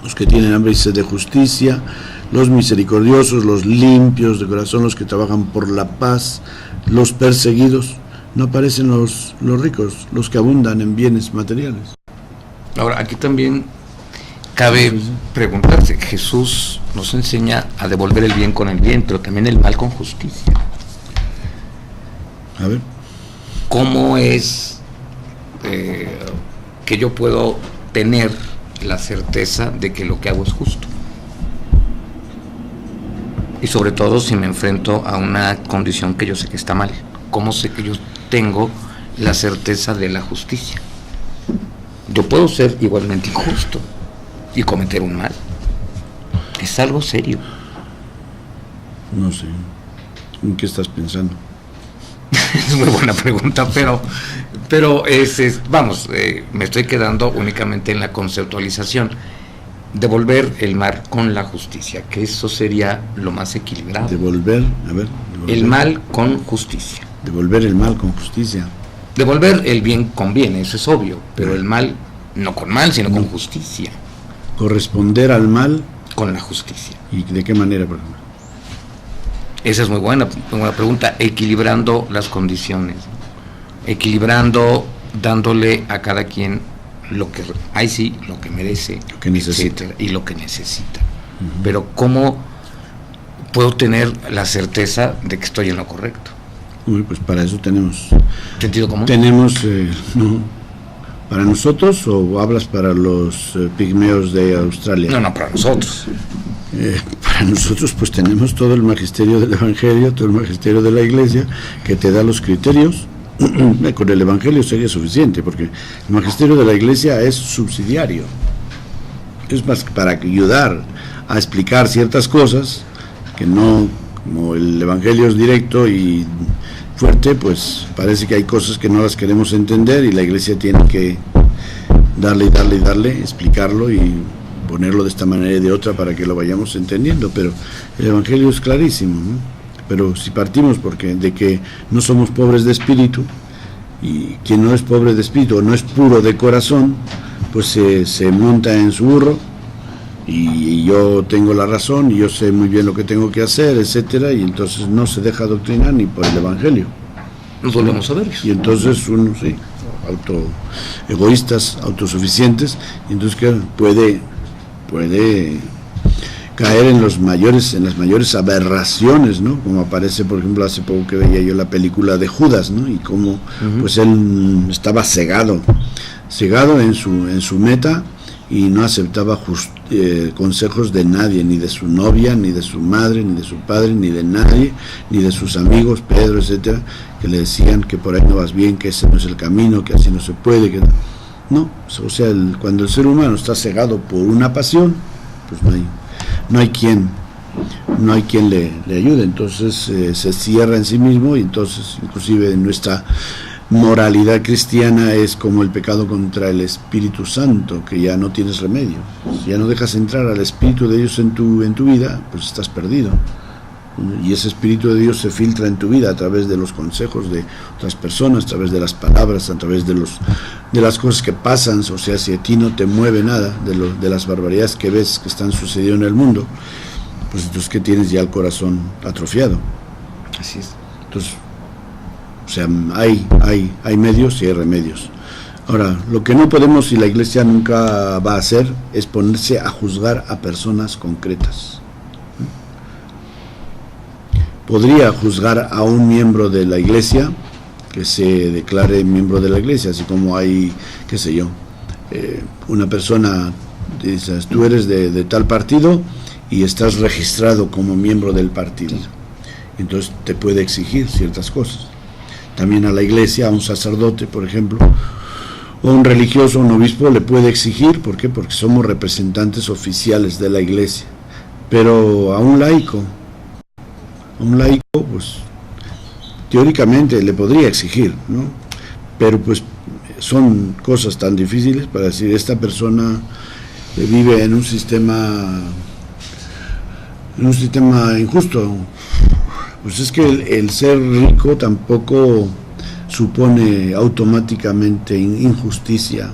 los que tienen hambre y sed de justicia, los misericordiosos, los limpios de corazón, los que trabajan por la paz, los perseguidos. No aparecen los ricos, los que abundan en bienes materiales. Ahora, aquí también cabe preguntarse, Jesús nos enseña a devolver el bien con el bien, pero también el mal con justicia. A ver. ¿Cómo es que yo puedo tener la certeza de que lo que hago es justo? Y sobre todo si me enfrento a una condición que yo sé que está mal. ¿Cómo sé que yo tengo la certeza de la justicia? Yo puedo ser igualmente injusto y cometer un mal. Es algo serio. No sé. ¿En qué estás pensando? Es muy buena pregunta, pero me estoy quedando únicamente en la conceptualización. Devolver el mal con la justicia, que eso sería lo más equilibrado. Devolver el mal con justicia. Devolver el mal con justicia. Devolver el bien con bien, eso es obvio, pero el mal no con mal, sino con justicia. Corresponder al mal con la justicia. ¿Y de qué manera, por ejemplo? Esa es muy buena pregunta. Equilibrando las condiciones, equilibrando, dándole a cada quien lo que merece, lo que necesita, etcétera, y lo que necesita. Pero ¿cómo puedo tener la certeza de que estoy en lo correcto? Uy, pues para eso tenemos ¿sentido común? Tenemos ¿para nosotros o hablas para los pigmeos de Australia? No, para nosotros. Para nosotros pues tenemos todo el magisterio del Evangelio, todo el magisterio de la Iglesia, que te da los criterios. Con el Evangelio sería suficiente, porque el magisterio de la Iglesia es subsidiario, es más para ayudar a explicar ciertas cosas que no, como el Evangelio es directo y fuerte, pues parece que hay cosas que no las queremos entender y la Iglesia tiene que darle, explicarlo y ponerlo de esta manera y de otra para que lo vayamos entendiendo. Pero el Evangelio es clarísimo, ¿no? Pero si partimos de que no somos pobres de espíritu, y quien no es pobre de espíritu o no es puro de corazón, pues se monta en su burro y yo tengo la razón y yo sé muy bien lo que tengo que hacer, etcétera, y entonces no se deja adoctrinar ni por el Evangelio. Nos volvemos a ver. Y entonces uno, egoístas, autosuficientes, y entonces que puede caer en las mayores aberraciones, ¿no? Como aparece, por ejemplo, hace poco que veía yo la película de Judas, ¿no? Y cómo pues él estaba cegado en su meta y no aceptaba consejos de nadie, ni de su novia, ni de su madre, ni de su padre, ni de nadie, ni de sus amigos, Pedro, etcétera, que le decían que por ahí no vas bien, que ese no es el camino, que así no se puede, que no. O sea, cuando el ser humano está cegado por una pasión, pues no hay quien le ayude, entonces se cierra en sí mismo, y entonces inclusive en nuestra moralidad cristiana es como el pecado contra el Espíritu Santo, que ya no tienes remedio. Si ya no dejas entrar al Espíritu de Dios en tu vida, pues estás perdido. Y ese Espíritu de Dios se filtra en tu vida a través de los consejos de otras personas, a través de las palabras, a través de las cosas que pasan. O sea, si a ti no te mueve nada de las barbaridades que ves que están sucediendo en el mundo, pues entonces que tienes ya el corazón atrofiado. Así es. Entonces, o sea, hay medios y hay remedios. Ahora, lo que no podemos y la Iglesia nunca va a hacer es ponerse a juzgar a personas concretas. Podría juzgar a un miembro de la Iglesia que se declare miembro de la Iglesia, así como hay, qué sé yo, una persona, dices, tú eres de tal partido y estás registrado como miembro del partido, entonces te puede exigir ciertas cosas. También a la Iglesia, a un sacerdote, por ejemplo, o un religioso, un obispo, le puede exigir. ¿Por qué? Porque somos representantes oficiales de la Iglesia. Pero a un laico, pues teóricamente le podría exigir, ¿no? Pero pues son cosas tan difíciles para decir, esta persona vive en un sistema injusto. Pues es que el ser rico tampoco supone automáticamente injusticia,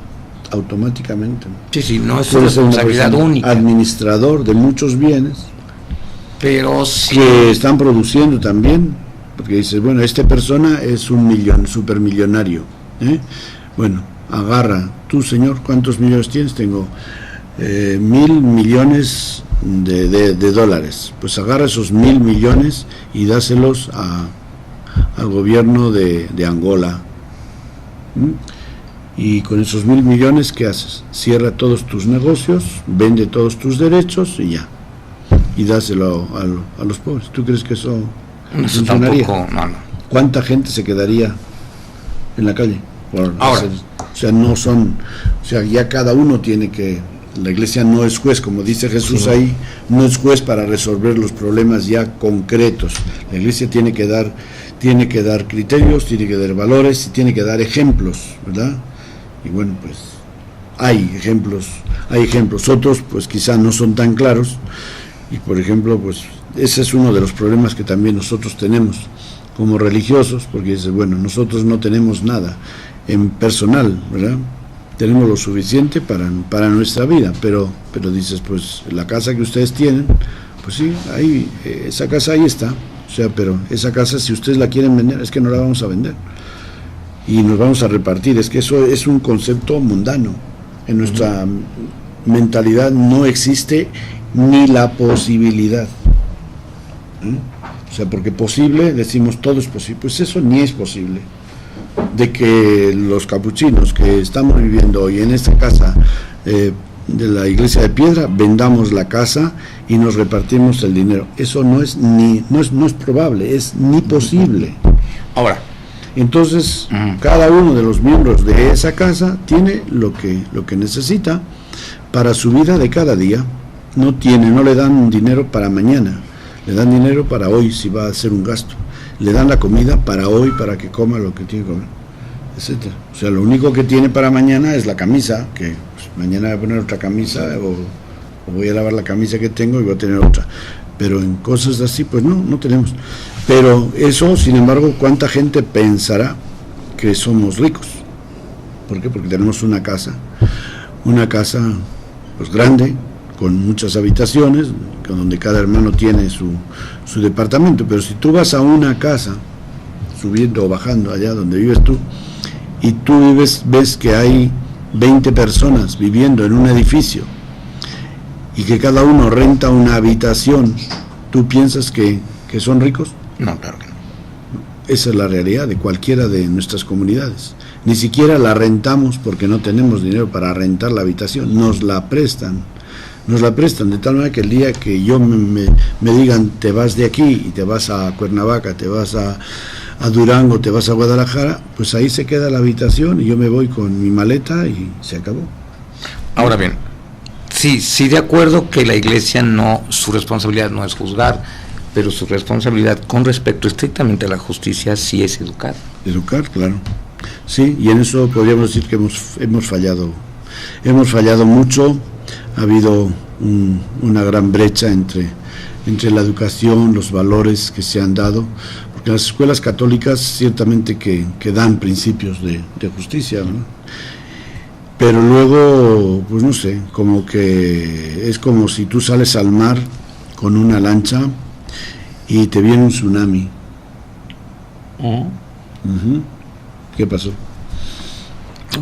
automáticamente. Sí, no es una responsabilidad única. Administrador de muchos bienes, pero sí, que están produciendo también, porque dices, bueno, esta persona es un supermillonario, bueno, agarra, tú señor, ¿cuántos millones tienes? Tengo 1.000 millones de dólares. Pues agarra esos 1.000 millones y dáselos al gobierno de Angola. Y con esos 1.000 millones, ¿qué haces? Cierra todos tus negocios, vende todos tus derechos y ya. Y dáselo a los pobres. ¿Tú crees que eso funcionaría? Tampoco, no. ¿Cuánta gente se quedaría en la calle? Ahora, ya cada uno tiene que... La Iglesia no es juez, como dice Jesús ahí, no es juez para resolver los problemas ya concretos. La Iglesia tiene que dar criterios, tiene que dar valores y tiene que dar ejemplos, ¿verdad? Y bueno, pues hay ejemplos, otros pues quizá no son tan claros, y por ejemplo, pues ese es uno de los problemas que también nosotros tenemos como religiosos, porque dice, bueno, nosotros no tenemos nada en personal, ¿verdad? Tenemos lo suficiente para nuestra vida, pero dices, pues la casa que ustedes tienen, pues sí, ahí, esa casa ahí está, o sea, pero esa casa, si ustedes la quieren vender, es que no la vamos a vender y nos vamos a repartir. Es que eso es un concepto mundano. En nuestra mentalidad no existe ni la posibilidad, o sea, porque posible, decimos todo es posible, pues eso ni es posible, de que los capuchinos que estamos viviendo hoy en esta casa de la Iglesia de Piedra, vendamos la casa y nos repartimos el dinero. Eso no es probable, es ni posible. Ahora, entonces, cada uno de los miembros de esa casa tiene lo que necesita para su vida de cada día. No le dan dinero para mañana, le dan dinero para hoy si va a hacer un gasto. Le dan la comida para hoy, para que coma lo que tiene que comer, etcétera. O sea, lo único que tiene para mañana es la camisa, que pues, mañana voy a poner otra camisa, o voy a lavar la camisa que tengo y voy a tener otra. Pero en cosas así, pues no tenemos. Pero eso, sin embargo, ¿cuánta gente pensará que somos ricos? ¿Por qué? Porque tenemos una casa pues grande, con muchas habitaciones, donde cada hermano tiene su departamento. Pero si tú vas a una casa, subiendo o bajando allá donde vives tú, y tú ves que hay 20 personas viviendo en un edificio, y que cada uno renta una habitación, ¿tú piensas que son ricos? No, claro que no. Esa es la realidad de cualquiera de nuestras comunidades. Ni siquiera la rentamos porque no tenemos dinero para rentar la habitación, nos la prestan, de tal manera que el día que yo me digan, te vas de aquí y te vas a Cuernavaca, te vas a Durango, te vas a Guadalajara, pues ahí se queda la habitación y yo me voy con mi maleta y se acabó. Ahora bien, sí, de acuerdo que la Iglesia su responsabilidad no es juzgar, pero su responsabilidad con respecto estrictamente a la justicia sí es educar. Educar, claro. Sí, y en eso podríamos decir que hemos fallado mucho. Ha habido una gran brecha entre la educación, los valores que se han dado, porque las escuelas católicas ciertamente que dan principios de justicia, ¿no? Pero luego, pues no sé, como que es como si tú sales al mar con una lancha y te viene un tsunami. ¿Qué pasó?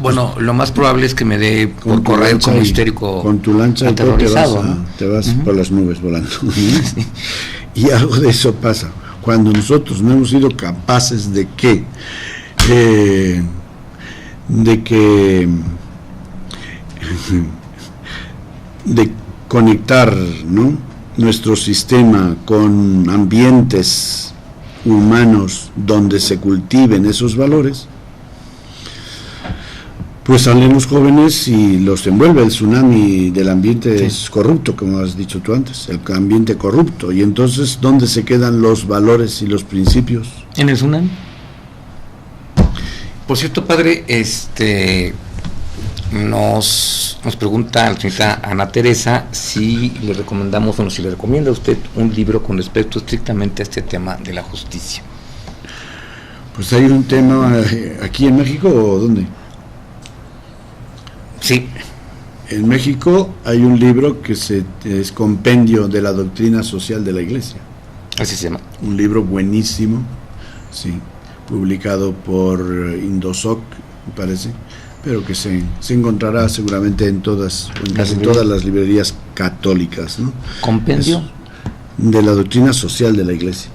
Bueno, lo más probable es que me dé por correr como histérico, con tu lancha aterrorizado, te vas por las nubes volando. Y algo de eso pasa cuando nosotros no hemos sido capaces de conectar, ¿no?, nuestro sistema con ambientes humanos donde se cultiven esos valores. Pues salen los jóvenes y los envuelve el tsunami del ambiente. Sí. Es corrupto, como has dicho tú antes, el ambiente corrupto. Y entonces, ¿dónde se quedan los valores y los principios? En el tsunami. Por cierto, padre, nos pregunta la señorita Ana Teresa si le recomendamos o si le recomienda a usted un libro con respecto estrictamente a este tema de la justicia. Pues hay un tema aquí en México, ¿o dónde? Sí. En México hay un libro que es compendio de la doctrina social de la Iglesia. Así se llama. Un libro buenísimo, sí, publicado por Indosoc, me parece, pero que se encontrará seguramente en todas las librerías católicas, ¿no? ¿Compendio? De la doctrina social de la Iglesia.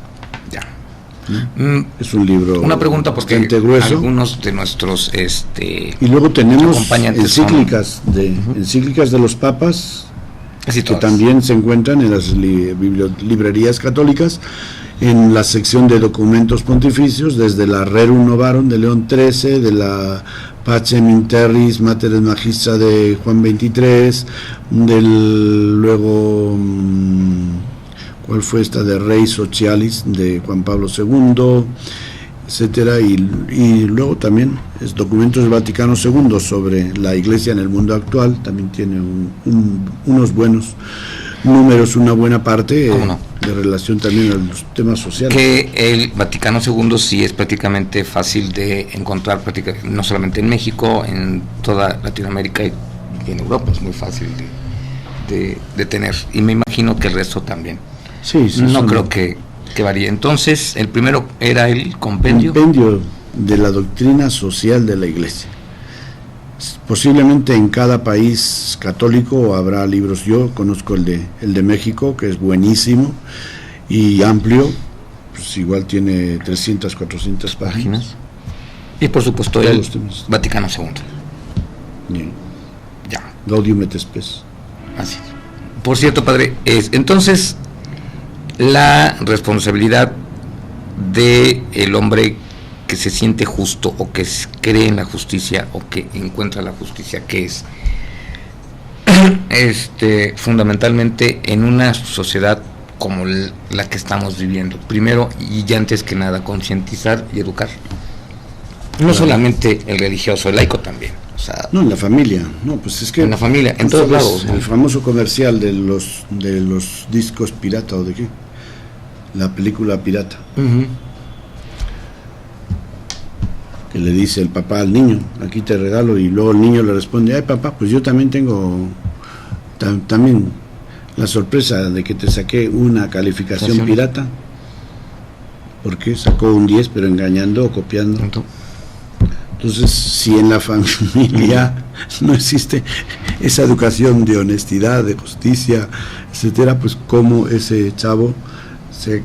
Es un libro, una pregunta, porque bastante grueso. Algunos de nuestros y luego tenemos encíclicas de los papas, que también se encuentran en las librerías católicas, en la sección de documentos pontificios, desde la Rerum Novarum de León XIII, de la Pacem in Terris Mater et Magistra de Juan XXIII, luego ¿cuál fue esta? De Rei Socialis de Juan Pablo II, etcétera, y luego también es documentos del Vaticano II sobre la Iglesia en el mundo actual. También tiene unos buenos números, una buena parte de relación también a los temas sociales. Que el Vaticano II sí es prácticamente fácil de encontrar, no solamente en México, en toda Latinoamérica y en Europa es muy fácil de tener, y me imagino que el resto también. Sí, no creo que varíe. Entonces, el primero era el compendio de la doctrina social de la Iglesia. Posiblemente en cada país católico habrá libros. Yo conozco el de México, que es buenísimo y amplio, pues igual tiene 300, 400 páginas. Y por supuesto el Vaticano II. Bien. Ya. Gaudium et Spes. Así es. Por cierto, padre, entonces la responsabilidad de el hombre que se siente justo o que cree en la justicia o que encuentra la justicia, que es fundamentalmente en una sociedad como la que estamos viviendo, primero y antes que nada concientizar y educar, no solamente el religioso, el laico también. O sea, no, en la familia, no, pues es que en la familia, en todos lados, ¿no? El famoso comercial de los discos pirata, o de qué, la película pirata, que le dice el papá al niño, aquí te regalo, y luego el niño le responde, ay papá, pues yo también tengo también la sorpresa de que te saqué una calificación pirata, porque sacó un 10 pero engañando o copiando. Entonces, si en la familia no existe esa educación de honestidad, de justicia, etcétera, pues cómo ese chavo,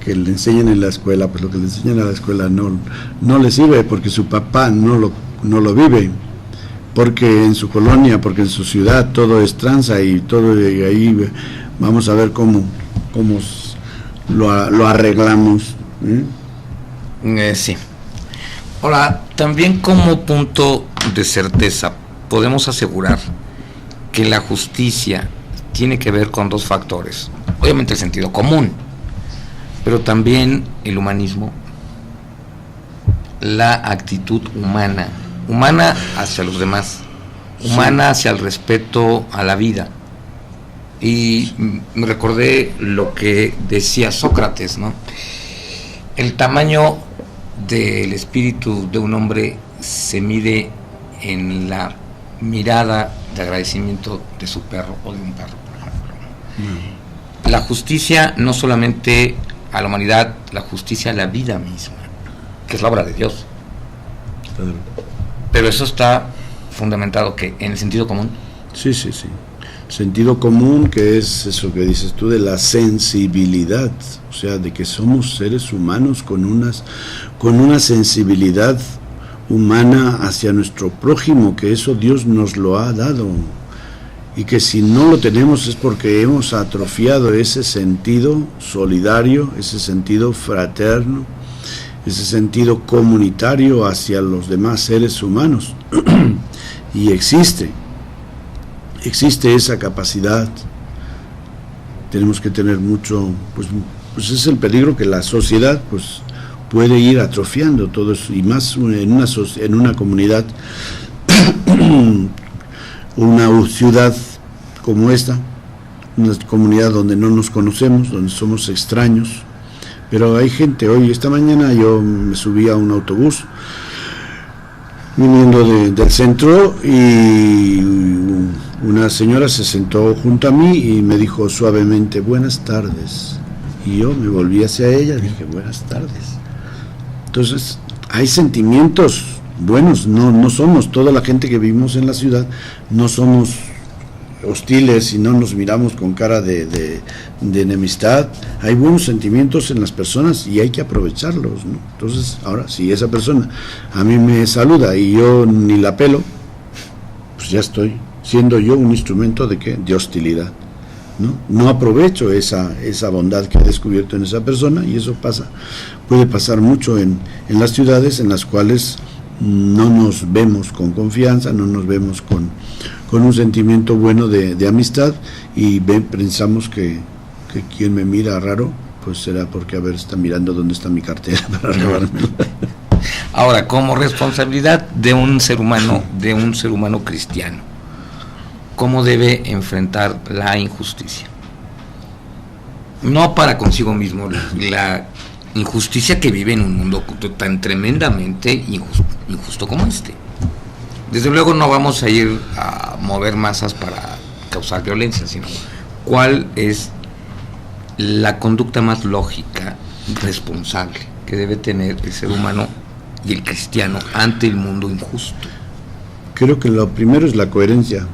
que le enseñan en la escuela, pues lo que le enseñan a la escuela no le sirve, porque su papá no lo vive, porque en su colonia, porque en su ciudad todo es tranza y todo, y ahí vamos a ver cómo lo arreglamos. Sí. Ahora, también como punto de certeza podemos asegurar que la justicia tiene que ver con dos factores. Obviamente el sentido común, pero también el humanismo, la actitud humana hacia los demás, humana hacia el respeto a la vida. Y me recordé lo que decía Sócrates, ¿no? El tamaño del espíritu de un hombre se mide en la mirada de agradecimiento de su perro o de un perro, por ejemplo. La justicia no solamente a la humanidad, la justicia a la vida misma, que es la obra de Dios. Pero eso está fundamentado que en el sentido común. Sí. Sentido común, que es eso que dices tú de la sensibilidad, o sea, de que somos seres humanos con una sensibilidad humana hacia nuestro prójimo, que eso Dios nos lo ha dado, y que si no lo tenemos es porque hemos atrofiado ese sentido solidario, ese sentido fraterno, ese sentido comunitario hacia los demás seres humanos. Y existe esa capacidad. Tenemos que tener mucho, pues es el peligro que la sociedad pues puede ir atrofiando todo eso, y más en una comunidad, una ciudad como esta, una comunidad donde no nos conocemos, donde somos extraños. Pero hay gente. Esta mañana yo me subí a un autobús viniendo del centro, y una señora se sentó junto a mí y me dijo suavemente, buenas tardes, y yo me volví hacia ella y dije, buenas tardes. Entonces hay sentimientos buenos, no somos, toda la gente que vivimos en la ciudad no somos hostiles y no nos miramos con cara de enemistad. Hay buenos sentimientos en las personas y hay que aprovecharlos, ¿no? Entonces, ahora, si esa persona a mí me saluda y yo ni la pelo, pues ya estoy siendo yo un instrumento de hostilidad, ¿no? No aprovecho esa bondad que he descubierto en esa persona, y eso puede pasar mucho en las ciudades en las cuales no nos vemos con confianza, no nos vemos con un sentimiento bueno de amistad, y pensamos que quien me mira raro, pues será porque está mirando dónde está mi cartera para robármela. Ahora, como responsabilidad de un ser humano cristiano, ¿cómo debe enfrentar la injusticia? No para consigo mismo, la injusticia que vive en un mundo tan tremendamente injusto como este. Desde luego no vamos a ir a mover masas para causar violencia, sino cuál es la conducta más lógica, responsable, que debe tener el ser humano y el cristiano ante el mundo injusto. Creo que lo primero es la coherencia,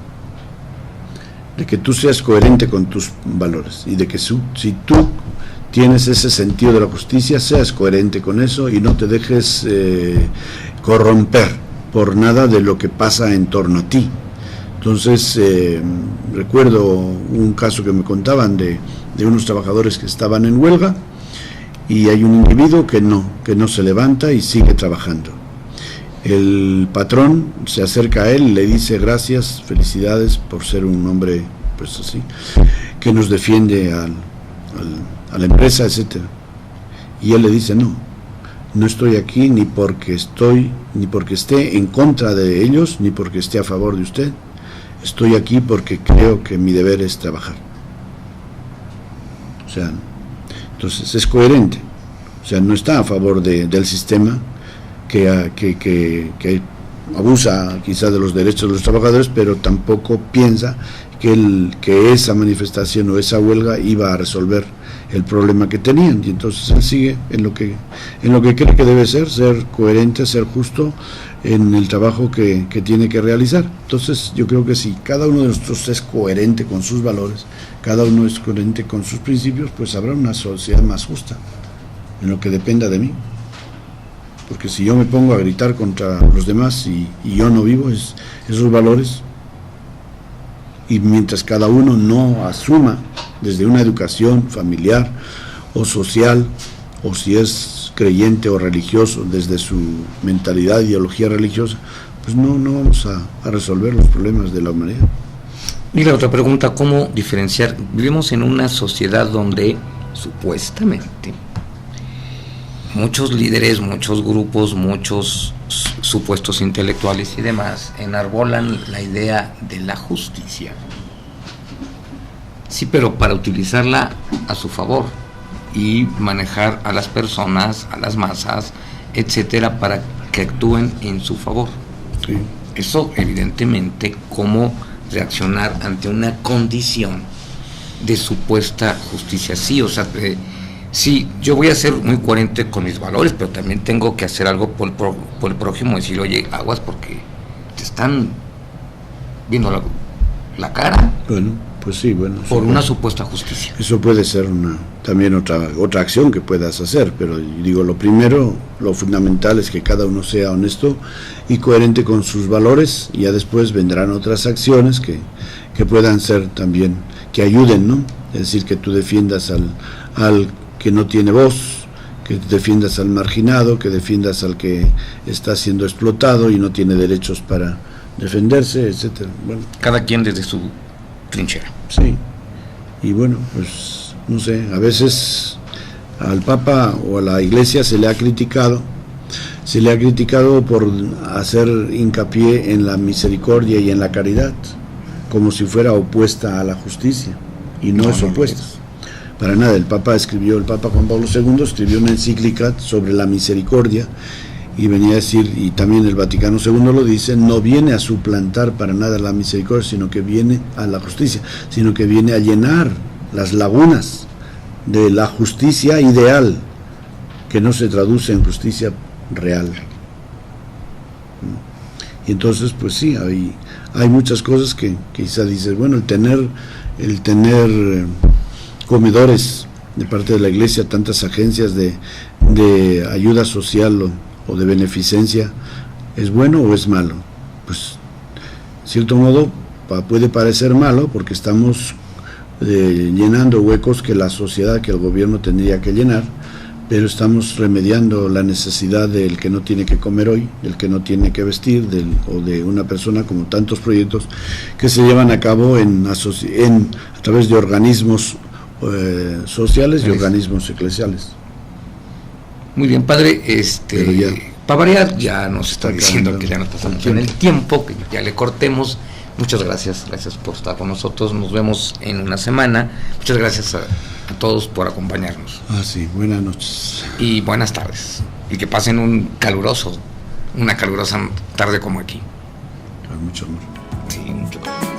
de que tú seas coherente con tus valores, y de que si tú tienes ese sentido de la justicia, seas coherente con eso y no te dejes corromper por nada de lo que pasa en torno a ti. Entonces, recuerdo un caso que me contaban de unos trabajadores que estaban en huelga, y hay un individuo que no se levanta y sigue trabajando. El patrón se acerca a él y le dice, gracias, felicidades por ser un hombre, pues así, que nos defiende a la empresa, etcétera. Y él le dice, no estoy aquí ni porque esté en contra de ellos, ni porque esté a favor de usted. Estoy aquí porque creo que mi deber es trabajar. O sea, entonces es coherente. O sea, no está a favor del sistema que abusa quizá de los derechos de los trabajadores, pero tampoco piensa que esa manifestación o esa huelga iba a resolver el problema que tenían, y entonces él sigue en lo que cree que debe ser coherente, ser justo en el trabajo que tiene que realizar. Entonces yo creo que si cada uno de nosotros es coherente con sus valores, cada uno es coherente con sus principios, pues habrá una sociedad más justa en lo que dependa de mí. Porque si yo me pongo a gritar contra los demás y yo no vivo esos valores, y mientras cada uno no asuma desde una educación familiar o social, o si es creyente o religioso, desde su mentalidad, ideología religiosa, pues no vamos a resolver los problemas de la humanidad. Y la otra pregunta, ¿cómo diferenciar? Vivimos en una sociedad donde supuestamente muchos líderes, muchos grupos, muchos supuestos intelectuales y demás enarbolan la idea de la justicia. Sí, pero para utilizarla a su favor y manejar a las personas, a las masas, etcétera, para que actúen en su favor. Sí. Eso, evidentemente, ¿cómo reaccionar ante una condición de supuesta justicia? Sí, o sea, sí, yo voy a ser muy coherente con mis valores, pero también tengo que hacer algo por el prójimo, decir, oye, aguas porque te están viendo la cara. Bueno, pues sí, bueno. Por una supuesta justicia. Eso puede ser también otra acción que puedas hacer, pero digo, lo primero, lo fundamental es que cada uno sea honesto y coherente con sus valores, y ya después vendrán otras acciones que puedan ser también, que ayuden, ¿no? Es decir, que tú defiendas al que no tiene voz, que defiendas al marginado, que defiendas al que está siendo explotado y no tiene derechos para defenderse, etcétera. Bueno, cada quien desde su trinchera. Sí, y bueno, pues no sé, a veces al Papa o a la Iglesia se le ha criticado por hacer hincapié en la misericordia y en la caridad, como si fuera opuesta a la justicia, y no es opuesta. Para nada. El Papa Juan Pablo II escribió una encíclica sobre la misericordia, y venía a decir, y también el Vaticano II lo dice, no viene a suplantar para nada la misericordia, sino que viene a la justicia, sino que viene a llenar las lagunas de la justicia ideal, que no se traduce en justicia real. Y entonces, pues sí, hay muchas cosas que quizá dices, bueno, el tener comedores de parte de la Iglesia, tantas agencias de ayuda social o de beneficencia, ¿es bueno o es malo? Pues, de cierto modo, puede parecer malo porque estamos llenando huecos que la sociedad, que el gobierno tendría que llenar, pero estamos remediando la necesidad del que no tiene que comer hoy, del que no tiene que vestir, o de una persona, como tantos proyectos que se llevan a cabo a través de organismos sociales y organismos eclesiales. Muy bien, padre, para variar, ya nos está diciendo que ya nos pasamos en el tiempo, que ya le cortemos. Muchas gracias por estar con nosotros, nos vemos en una semana. Muchas gracias a todos por acompañarnos. Sí, buenas noches. Y buenas tardes, y que pasen una calurosa tarde como aquí. Con mucho amor. Sí, mucho amor.